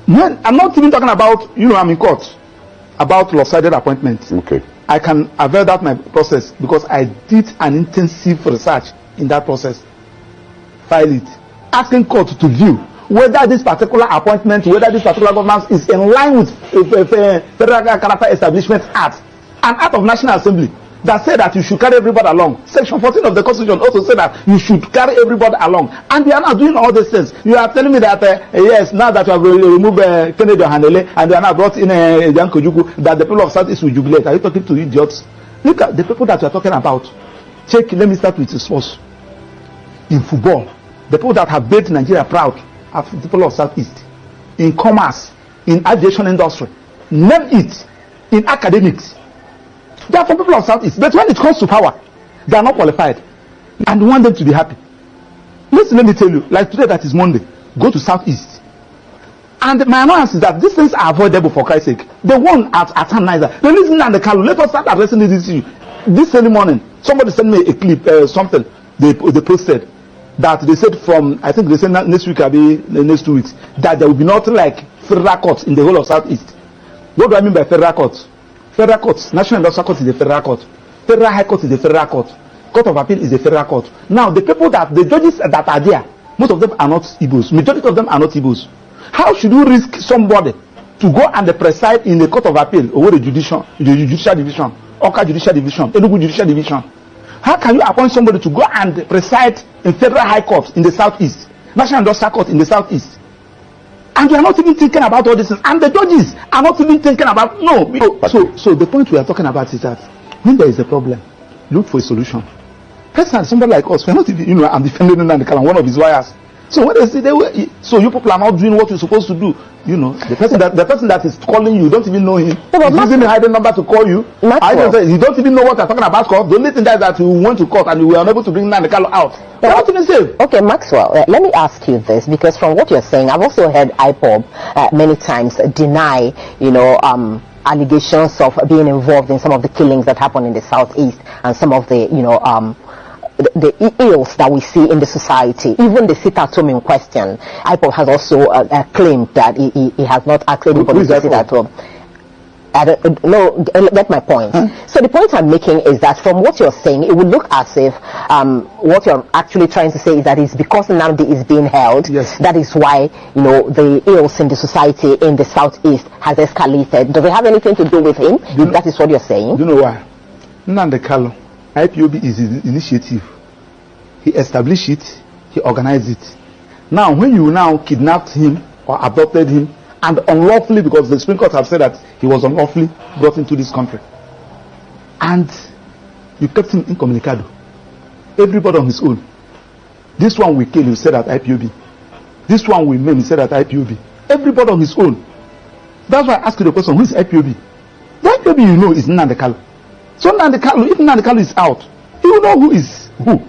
I'm not even talking about, I'm in court about lopsided appointments. Okay. I can avail that my process because I did an intensive research in that process. File it, asking court to view whether this particular appointment, whether this particular government is in line with Federal Character Establishment Act, an act of National Assembly that said that you should carry everybody along. Section 14 of the Constitution also said that you should carry everybody along. And they are not doing all these things. You are telling me that, yes, now that you have removed Kennedy Hanele and they are now brought in Janko Juku, that the people of Southeast will jubilate. Are you talking to idiots? Look at the people that you are talking about. Check, let me start with the sports. In football, the people that have made Nigeria proud are the people of Southeast. In commerce, in aviation industry, name it. In academics, they are from people of Southeast. But when it comes to power, they are not qualified. And we want them to be happy. Listen, let me tell you, like today that is Monday, go to Southeast. And my annoyance is that these things are avoidable for Christ's sake. The one at Niger, the reason and the Kanu, let us start addressing this issue. This early morning, somebody sent me a clip, something they posted, that they said from, I think they said next week, the next 2 weeks, that there will be nothing like federal courts in the whole of Southeast. What do I mean by federal courts? Federal courts, National Industrial Court is a federal court. Federal High Court is a federal court. Court of Appeal is a federal court. Now, the judges that are there, most of them are not Igbos. Majority of them are not Igbos. How should you risk somebody to go and preside in the Court of Appeal over the judicial division, Oka Judicial Division, Enugu Judicial Division? How can you appoint somebody to go and preside in Federal High Court in the Southeast, National Industrial Court in the Southeast? And you are not even thinking about all this, and the judges are not even thinking about So the point we are talking about is that when there is a problem, look for a solution. Personally, somebody like us, we are not even, I'm defending Nnamdi Kanu, one of his lawyers. So when they say so you people are not doing what you're supposed to do, the person that is calling you, don't even know him. He's using a hidden number to call you. You don't even know what you're talking about. Court. The only thing that is that you went to court and you were unable to bring Nnamdi Kanu out. You're not even safe. Okay, Maxwell, let me ask you this, because from what you're saying, I've also heard IPOB many times deny, allegations of being involved in some of the killings that happen in the Southeast and some of the, the ills that we see in the society. Even the sit-at-home in question, IPOB has also claimed that he has not asked anybody to sit at home. Get my point. So the point I'm making is that from what you're saying, it would look as if what you're actually trying to say is that it's because Nnamdi is being held, yes, that is why the ills in the society in the Southeast has escalated. Does it have anything to do with him? That is what you're saying. Do you know why? Nnamdi Kanu, IPOB is his initiative. He established it, he organized it. Now, when you now kidnapped him or abducted him, and unlawfully, because the Supreme Court have said that he was unlawfully brought into this country, and you kept him incommunicado, everybody on his own. This one we kill, you said at IPOB. This one we maim, you said at IPOB. Everybody on his own. That's why I ask you the question, who is IPOB? The IPOB is Nnamdi Kanu. So Nnamdi Kanu, if Nnamdi Kanu is out, he will know who is who.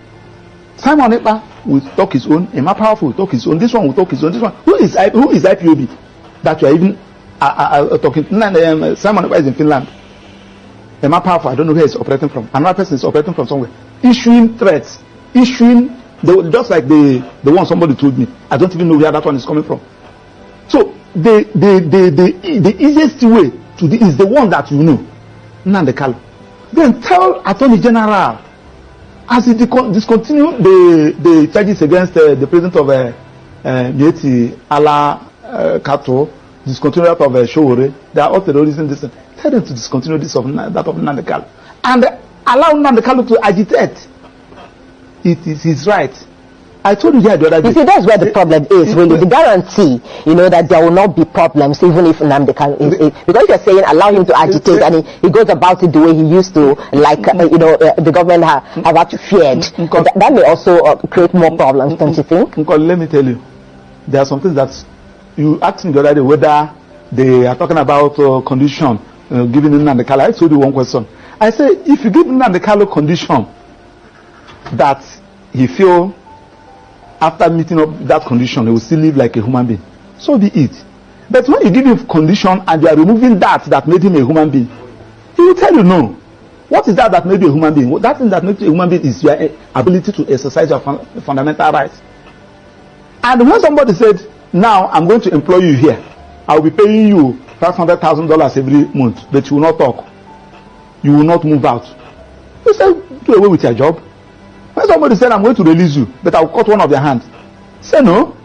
Simon Ekpa will talk his own, Emma Powerful will talk his own, this one will talk his own, this one. Who is IPOB? That you are even talking. Simon Ekpa is in Finland. Emma Powerful, I don't know where he's operating from. Another person is operating from somewhere. Issuing threats. Just like the one somebody told me. I don't even know where that one is coming from. So the easiest way to do is the one that you know, Nnamdi Kanu. Then tell Attorney General, as he discontinue the charges against the president of Mieti Ala Kato, discontinue that of Showore, they are all terrorism. Tell them to discontinue this of that of Nnamdi Kanu, and allow Nnamdi Kanu to agitate. It is his right. I told you here the other day. You see, that's where the problem is, really. The guarantee, that there will not be problems, even if Nnamdi Kanu is, because you're saying allow him to agitate, and he goes about it the way he used to, like, the government have actually feared. That may also create more problems, don't you think? Let me tell you, there are some things that you asked me the other day whether they are talking about condition given Nnamdi Kanu. I told you one question. I say, if you give Nnamdi Kanu condition that he feel after meeting up that condition, he will still live like a human being, so be it. But when you give him condition and you are removing that made him a human being, he will tell you no. What is that made you a human being? That thing that makes you a human being is your ability to exercise your fundamental rights. And when somebody said, now I'm going to employ you here, I will be paying you $500,000 every month, but you will not talk, you will not move out, you say, do away with your job. When somebody said, I'm going to release you, but I'll cut one of your hands, say no.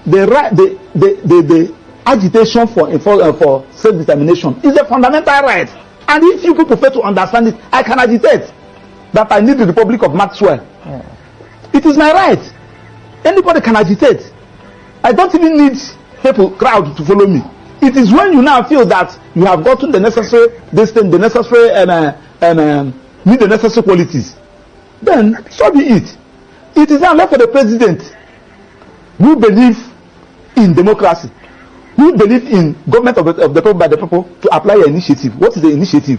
The agitation for self-determination is a fundamental right. And if you people fail to understand it, I can agitate that I need the Republic of Maxwell. Yeah. It is my right. Anybody can agitate. I don't even need crowd to follow me. It is when you now feel that you have gotten the necessary need the necessary qualities, then so be it. It is now left for the president, who believe in democracy, who believe in government of the people by the people, to apply an initiative. What is the initiative?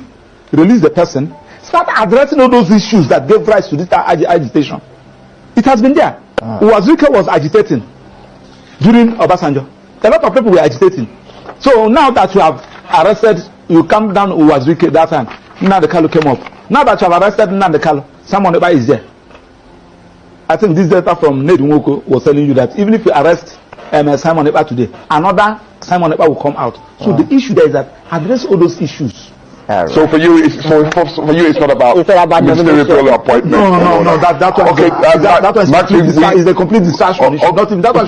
Release the person, start addressing all those issues that gave rise to this agitation. It has been there. Uwazirike was agitating during Obasanjo. A lot of people were agitating. So now that you have arrested, you come down Uwazirike that time, Nnamdi Kanu came up. Now that you have arrested Nnamdi Kanu, someone is there. I think this data from Ned Nwoko was telling you that even if you arrest Simon Ekpa today, another Simon Ekpa will come out. So the issue there is that address all those issues. Right. So for you, it's not about ministerial appointment. No. That one, okay, that one is a complete distraction. That one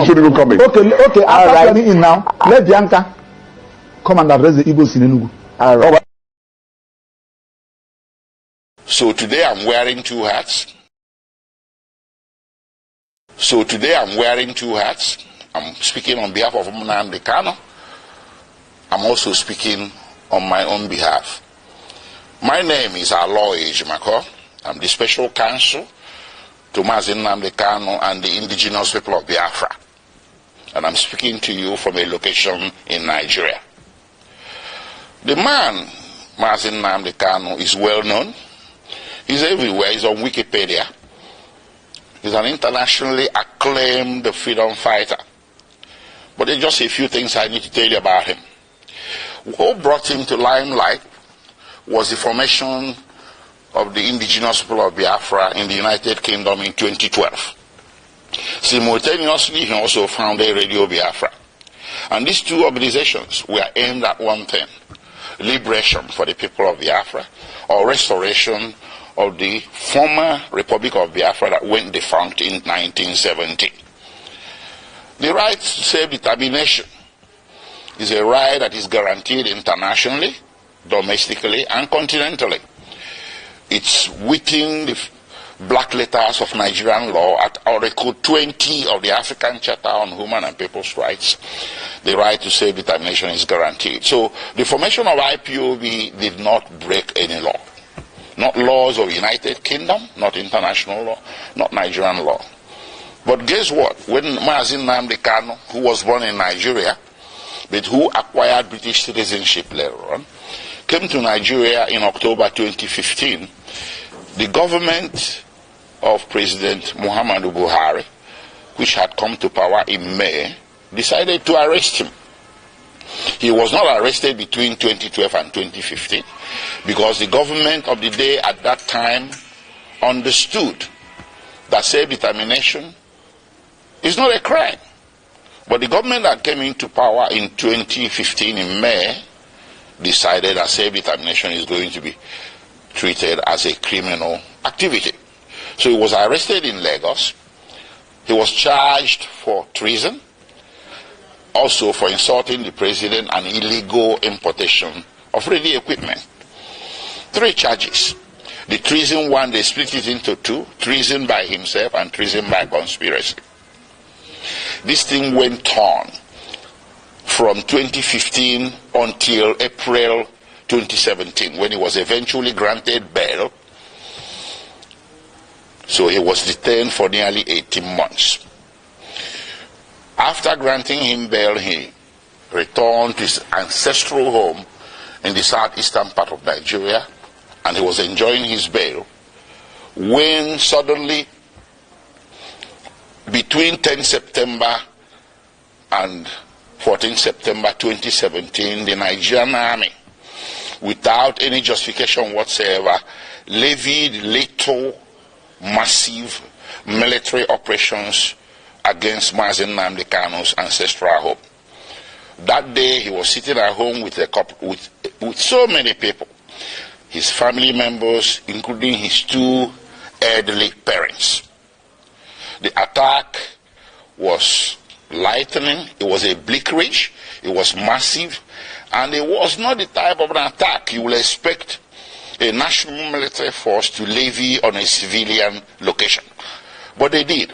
should not come in. Okay. After coming in now, let Bianca come and address the Igbos in Enugu. All right. So today I'm wearing two hats. I'm speaking on behalf of Nnamdi Kanu. I'm also speaking on my own behalf. My name is Aloy Ejimako. I'm the special counsel to Mazi Nnamdi Kanu and the indigenous people of Biafra. And I'm speaking to you from a location in Nigeria. The man, Mazi Nnamdi Kanu, is well known. He's everywhere. He's on Wikipedia. He's an internationally acclaimed freedom fighter. But there's just a few things I need to tell you about him. What brought him to limelight was the formation of the indigenous people of Biafra in the United Kingdom in 2012. Simultaneously, he also founded Radio Biafra. And these two organizations were aimed at one thing: liberation for the people of Biafra, or restoration of the former Republic of Biafra that went defunct in 1970. The right to self-determination is a right that is guaranteed internationally, domestically, and continentally. It's within the black letters of Nigerian law at Article 20 of the African Charter on Human and People's Rights. The right to self-determination is guaranteed. So the formation of IPOB did not break any law. Not laws of United Kingdom, not international law, not Nigerian law. But guess what? When Mazi Nnamdi Kanu, who was born in Nigeria, but who acquired British citizenship later on, came to Nigeria in October 2015, the government of President Muhammadu Buhari, which had come to power in May, decided to arrest him. He was not arrested between 2012 and 2015 because the government of the day at that time understood that self-determination is not a crime. But the government that came into power in 2015 in May decided that self-determination is going to be treated as a criminal activity. So he was arrested in Lagos. He was charged for treason, also for insulting the president and illegal importation of radio equipment. 3 charges. The treason one, they split it into 2, treason by himself and treason by conspiracy. This thing went on from 2015 until April 2017, when he was eventually granted bail. So he was detained for nearly 18 months. After granting him bail, he returned to his ancestral home in the southeastern part of Nigeria, and he was enjoying his bail when suddenly, between 10 September and 14 September 2017, the Nigerian army, without any justification whatsoever, levied lethal, massive military operations against Mazi Nnamdi Kanu's ancestral home. That day, he was sitting at home with so many people, his family members, including his 2 elderly parents. The attack was lightning, it was a bleak range, it was massive, and it was not the type of an attack you will expect a national military force to levy on a civilian location. But they did.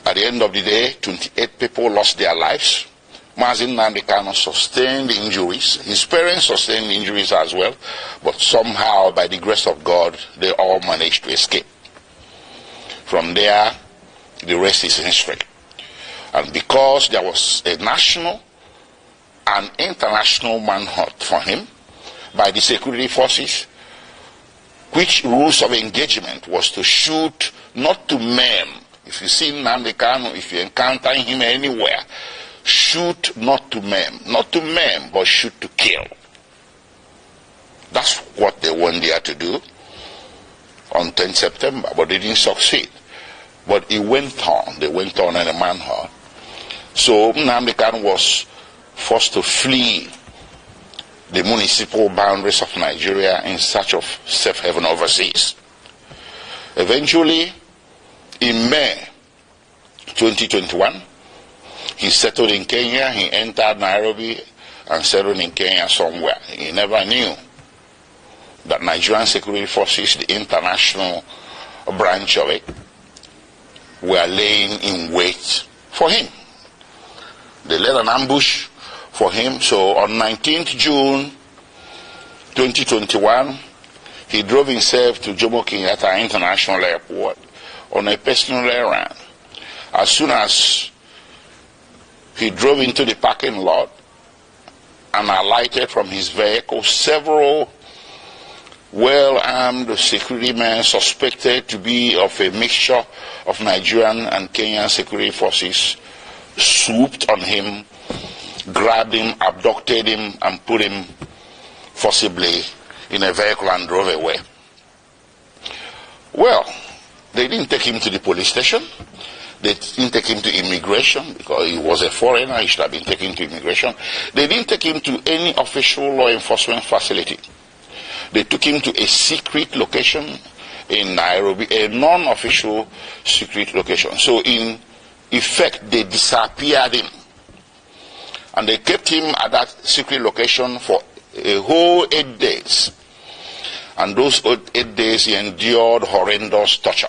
At the end of the day, 28 people lost their lives. Mazi Nnamdi Kanu sustained injuries. His parents sustained injuries as well, but somehow, by the grace of God, they all managed to escape. From there, the rest is history. And because there was a national and international manhunt for him by the security forces, which rules of engagement was to shoot, not to maim. If you see Nnamdi Kanu, if you encounter him anywhere, shoot not to maim. Not to maim, but shoot to kill. That's what they went there to do on 10 September, but they didn't succeed. But it went on. They went on in a manhunt. So Nnamdi Kanu was forced to flee the municipal boundaries of Nigeria in search of safe haven overseas. Eventually, in May 2021, he settled in Kenya. He entered Nairobi and settled in Kenya somewhere. He never knew that Nigerian security forces, the international branch of it, were laying in wait for him. They led an ambush for him. So on 19th June 2021, he drove himself to Jomo Kenyatta International Airport on a personal errand. As soon as he drove into the parking lot and alighted from his vehicle, several well-armed security men suspected to be of a mixture of Nigerian and Kenyan security forces swooped on him, grabbed him, abducted him, and put him forcibly in a vehicle and drove away. Well, they didn't take him to the police station. They didn't take him to immigration because he was a foreigner. He should have been taken to immigration. They didn't take him to any official law enforcement facility. They took him to a secret location in Nairobi, a non-official secret location. So in effect, they disappeared him. And they kept him at that secret location for a whole 8 days. And those 8 days he endured horrendous torture.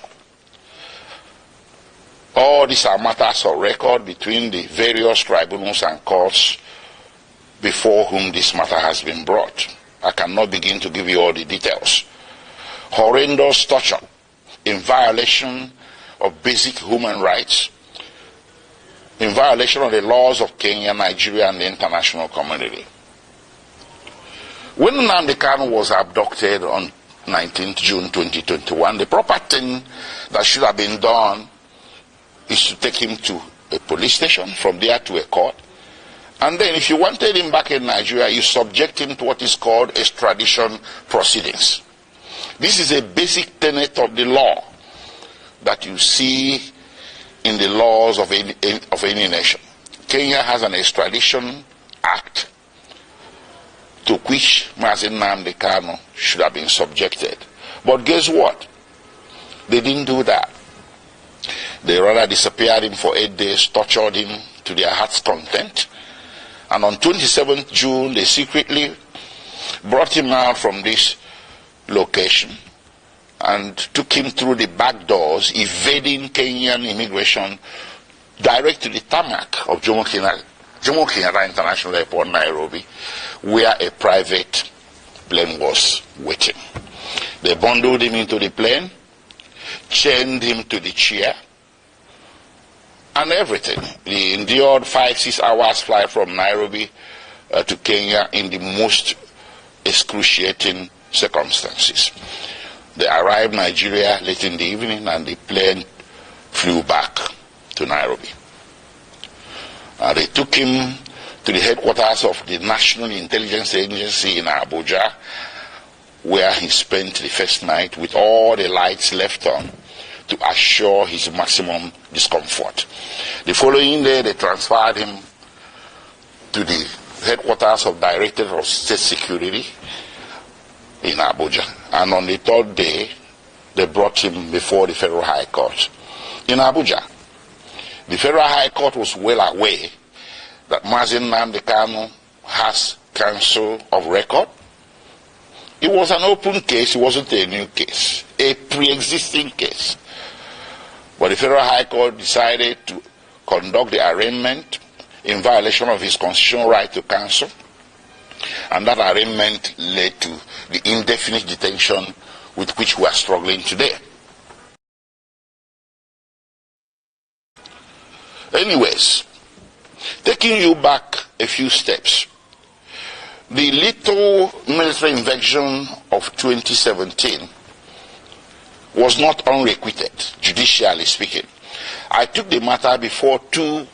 All these are matters of record between the various tribunals and courts before whom this matter has been brought. I cannot begin to give you all the details. Horrendous torture in violation of basic human rights, in violation of the laws of Kenya, Nigeria, and the international community. When Nnamdi Kanu was abducted on 19th June 2021, the proper thing that should have been done is to take him to a police station, from there to a court. And then if you wanted him back in Nigeria, you subject him to what is called extradition proceedings. This is a basic tenet of the law that you see in the laws of any nation. Kenya has an Extradition Act to which Mazi Nnamdi Kanu should have been subjected. But guess what? They didn't do that. They rather disappeared him for 8 days, tortured him to their heart's content. And on 27th June, they secretly brought him out from this location and took him through the back doors, evading Kenyan immigration, direct to the tarmac of Jomo Kenyatta International Airport, Nairobi, where a private plane was waiting. They bundled him into the plane, chained him to the chair, and everything. He endured 5-6 hours flight from Nairobi to Kenya in the most excruciating circumstances. They arrived in Nigeria late in the evening and the plane flew back to Nairobi. They took him to the headquarters of the National Intelligence Agency in Abuja, where he spent the first night with all the lights left on to assure his maximum discomfort. The following day, they transferred him to the headquarters of Directorate of State Security in Abuja. And on the third day, they brought him before the Federal High Court in Abuja. The Federal High Court was well aware that Mazi Nnamdi Kanu has counsel of record. It was an open case, it wasn't a new case, a pre-existing case. But the Federal High Court decided to conduct the arraignment in violation of his constitutional right to counsel, and that arraignment led to the indefinite detention with which we are struggling today. Anyways, taking you back a few steps, the little military invasion of 2017 was not unrequited, judicially speaking. I took the matter before two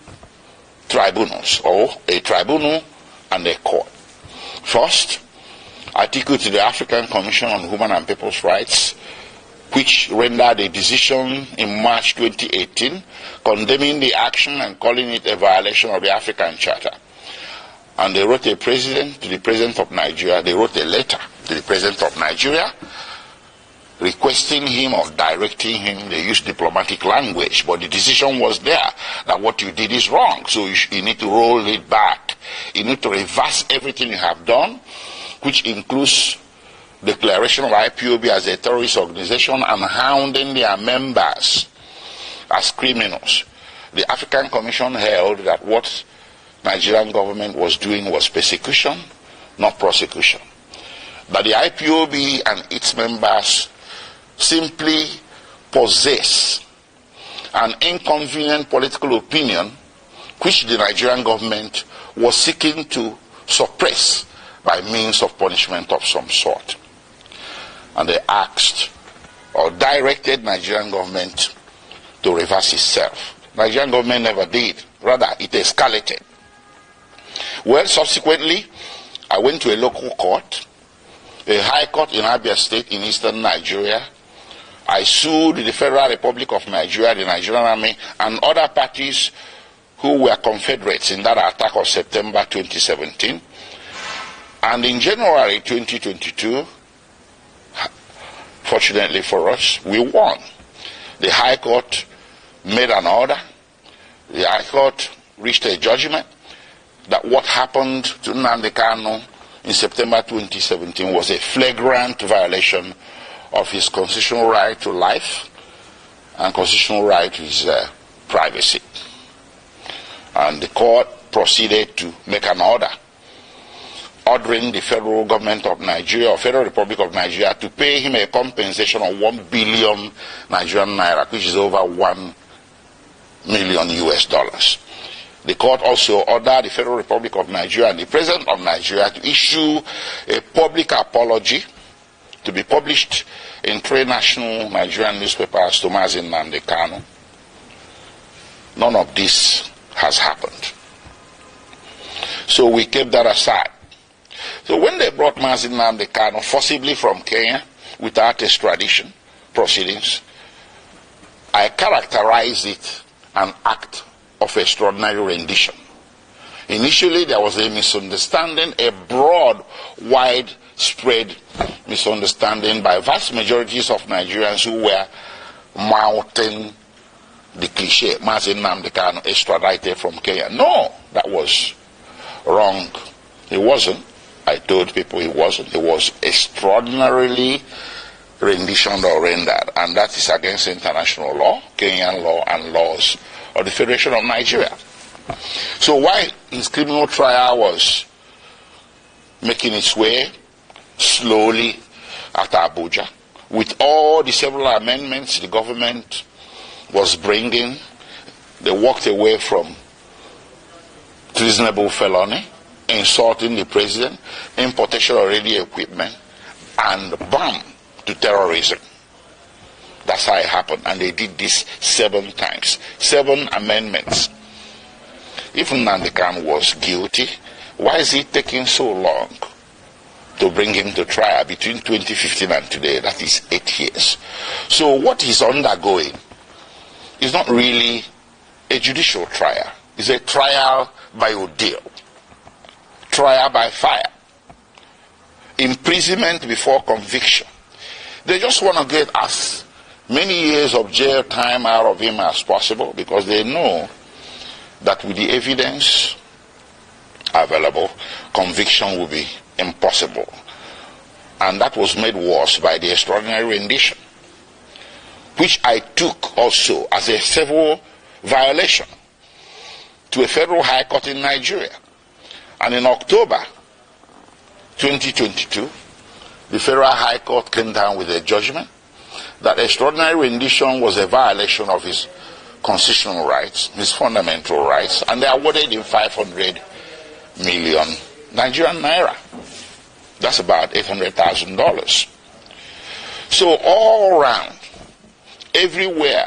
tribunals, or a tribunal and a court. First, I took it to the African Commission on Human and People's Rights, which rendered a decision in March 2018 condemning the action and calling it a violation of the African Charter. And they wrote to the President of Nigeria, they wrote a letter to the President of Nigeria requesting him or directing him. They used diplomatic language, but the decision was there that what you did is wrong, so you need to roll it back. You need to reverse everything you have done, which includes declaration of IPOB as a terrorist organization and hounding their members as criminals. The African Commission held that what Nigerian government was doing was persecution, not prosecution. That the IPOB and its members simply possess an inconvenient political opinion which the Nigerian government was seeking to suppress by means of punishment of some sort. And they asked or directed Nigerian government to reverse itself. Nigerian government never did. Rather, it escalated. Well, subsequently, I went to a local court, a high court in Abia State in eastern Nigeria. I sued the Federal Republic of Nigeria, the Nigerian Army, and other parties who were Confederates in that attack of September 2017. And in January 2022, fortunately for us, we won. The High Court made an order. The High Court reached a judgment that what happened to Nnamdi Kanu in September 2017 was a flagrant violation of his constitutional right to life and constitutional right to his privacy. And the court proceeded to make an order ordering the federal government of Nigeria, or Federal Republic of Nigeria, to pay him a compensation of 1 billion Nigerian naira, which is over $1 million US. The court also ordered the Federal Republic of Nigeria and the President of Nigeria to issue a public apology to be published in 3 national Nigerian newspapers to Mazi Nnamdi Kanu. None of this has happened. So we kept that aside. So when they brought Mazi Nnamdi Kanu forcibly from Kenya without extradition proceedings, I characterized it an act of extraordinary rendition. Initially, there was a misunderstanding, a broad, widespread misunderstanding by vast majorities of Nigerians who were mouthing the cliche, Mazi Nnamdi Kanu extradited from Kenya. No, that was wrong. He wasn't. I told people he wasn't. He was extraordinarily renditioned or rendered, and that is against international law, Kenyan law, and laws of the Federation of Nigeria. So while his criminal trial was making its way slowly at Abuja, with all the several amendments the government was bringing, they walked away from treasonable felony, insulting the president, importation of radio equipment, and bam, to terrorism. That's how it happened. And they did this 7 times. 7 amendments. If Nnamdi Kanu was guilty, why is it taking so long to bring him to trial between 2015 and today? That is 8 years. So what he's undergoing is not really a judicial trial. It's a trial by ordeal. Trial by fire. Imprisonment before conviction. They just want to get as many years of jail time out of him as possible, because they know that with the evidence available, conviction will be impossible. And that was made worse by the extraordinary rendition, which I took also as a civil violation to a federal high court in Nigeria. And in October 2022, the Federal High Court came down with a judgment that extraordinary rendition was a violation of his constitutional rights, his fundamental rights, and they awarded him 500 million Nigerian naira. That's about $800,000. So all around, everywhere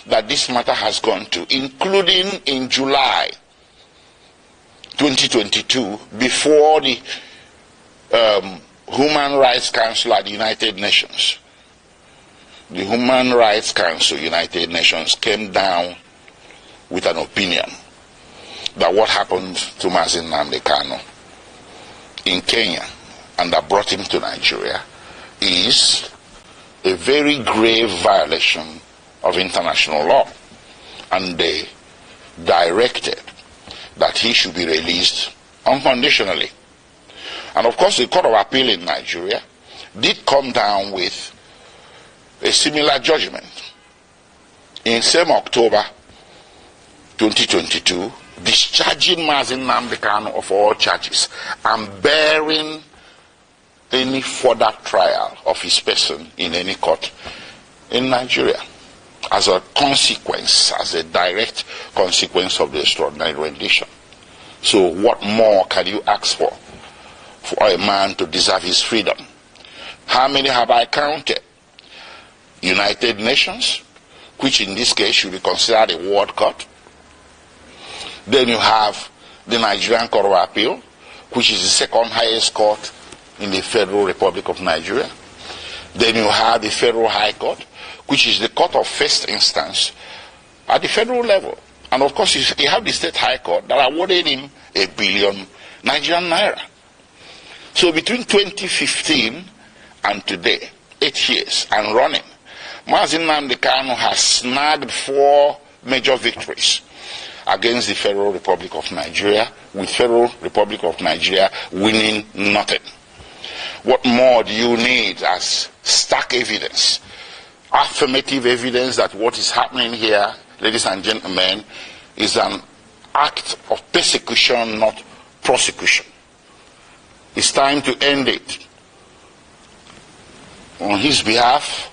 that this matter has gone to, including in July 2022, before the Human Rights Council at the United Nations. The Human Rights Council, United Nations, came down with an opinion that what happened to Mazi Nnamdi Kanu in Kenya and that brought him to Nigeria is a very grave violation of international law. And they directed that he should be released unconditionally. And of course, the Court of Appeal in Nigeria did come down with a similar judgment in same October 2022, discharging Mazi Nnamdi Kanu of all charges and bearing any further trial of his person in any court in Nigeria as a consequence, as a direct consequence of the extraordinary rendition. So what more can you ask for a man to deserve his freedom? How many have I counted? United Nations, which in this case should be considered a world court. Then you have the Nigerian Court of Appeal, which is the second highest court in the Federal Republic of Nigeria. Then you have the Federal High Court, which is the court of first instance at the federal level. And of course, you have the State High Court that awarded him 1 billion Nigerian naira. So between 2015 and today, 8 years and running, Mazi Nnamdi Kanu has snagged 4 major victories against the Federal Republic of Nigeria, with Federal Republic of Nigeria winning nothing. What more do you need as stark evidence, affirmative evidence that what is happening here, ladies and gentlemen, is an act of persecution, not prosecution? It's time to end it. On his behalf,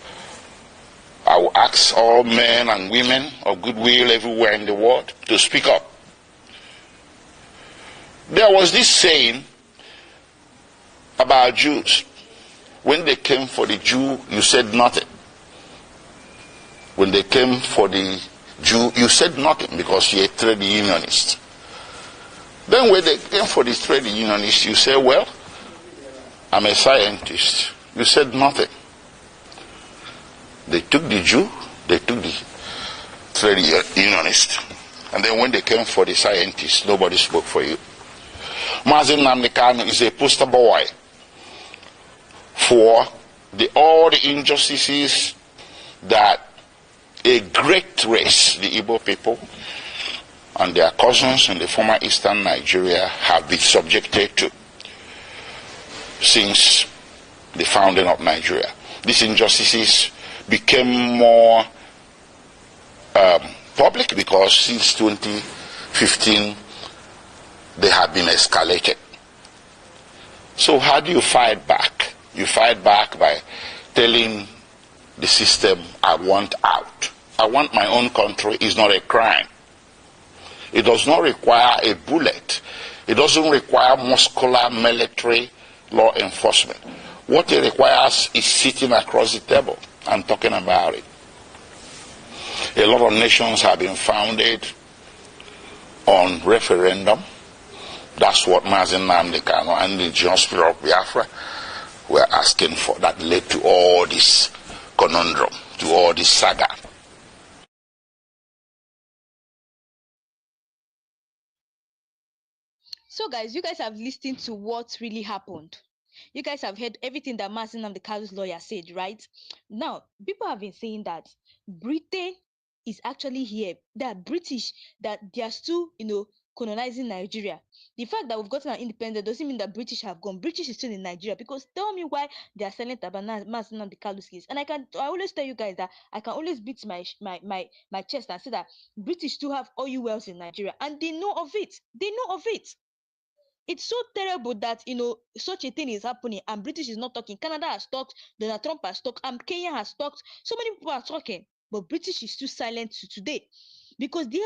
I will ask all men and women of goodwill everywhere in the world to speak up. There was this saying about Jews. When they came for the Jew, you said nothing. When they came for the Jew, you said nothing because you're a trade unionist. Then when they came for the trade unionist, you say, well, I'm a scientist. You said nothing. They took the Jew, they took the trade unionists. And then when they came for the scientists, nobody spoke for you. Mazi Nnamdi Kanu is a poster boy for all the injustices that a great race, the Igbo people, and their cousins in the former eastern Nigeria have been subjected to since the founding of Nigeria. These injustices became more public because since 2015 they have been escalated. So how do you fight back? You fight back by telling the system, I want out. I want my own country is not a crime. It does not require a bullet. It doesn't require muscular military law enforcement. What it requires is sitting across the table and talking about it. A lot of nations have been founded on referendum. That's what Mazi Nnamdi Kanu and the indigenous people of Biafra were asking for. That led to all this conundrum, to all this saga. So guys, you guys have listened to what really happened. You guys have heard everything that Mazi Nnamdi Kanu's lawyer said, right? Now, people have been saying that Britain is actually here, that British, that they are still, colonizing Nigeria. The fact that we've gotten our independence doesn't mean that British have gone. British is still in Nigeria, because tell me why they are silent about Mazi Nnamdi Kanu's case. And I always tell you guys that I can always beat my chest and say that British still have oil wells in Nigeria, and they know of it. They know of it. It's so terrible that such a thing is happening and British is not talking. Canada has talked, Donald Trump has talked, and Kenya has talked. So many people are talking, but British is still silent to today, because they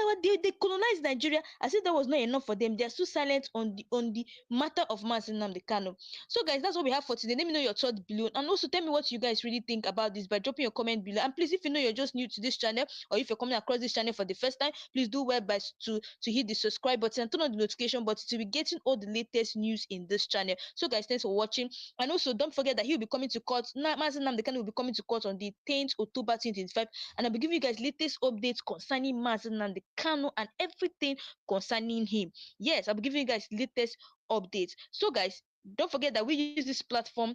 colonized Nigeria as if that was not enough for them. They are still silent on the matter of Mazi Nnamdi Kanu. So guys, that's what we have for today. Let me know your thoughts below, and also tell me what you guys really think about this by dropping your comment below. And please, if you know you're just new to this channel, or if you're coming across this channel for the first time, please do well by to hit the subscribe button and turn on the notification button to be getting all the latest news in this channel. So guys, thanks for watching, and also don't forget that he'll be coming to court. Mazi Nnamdi Kanu will be coming to court on the 10th October 2025, and I'll be giving you guys latest updates concerning Mazi Nnamdi Kanu and everything concerning him. Yes, I'll be giving you guys latest updates. So guys, don't forget that we use this platform,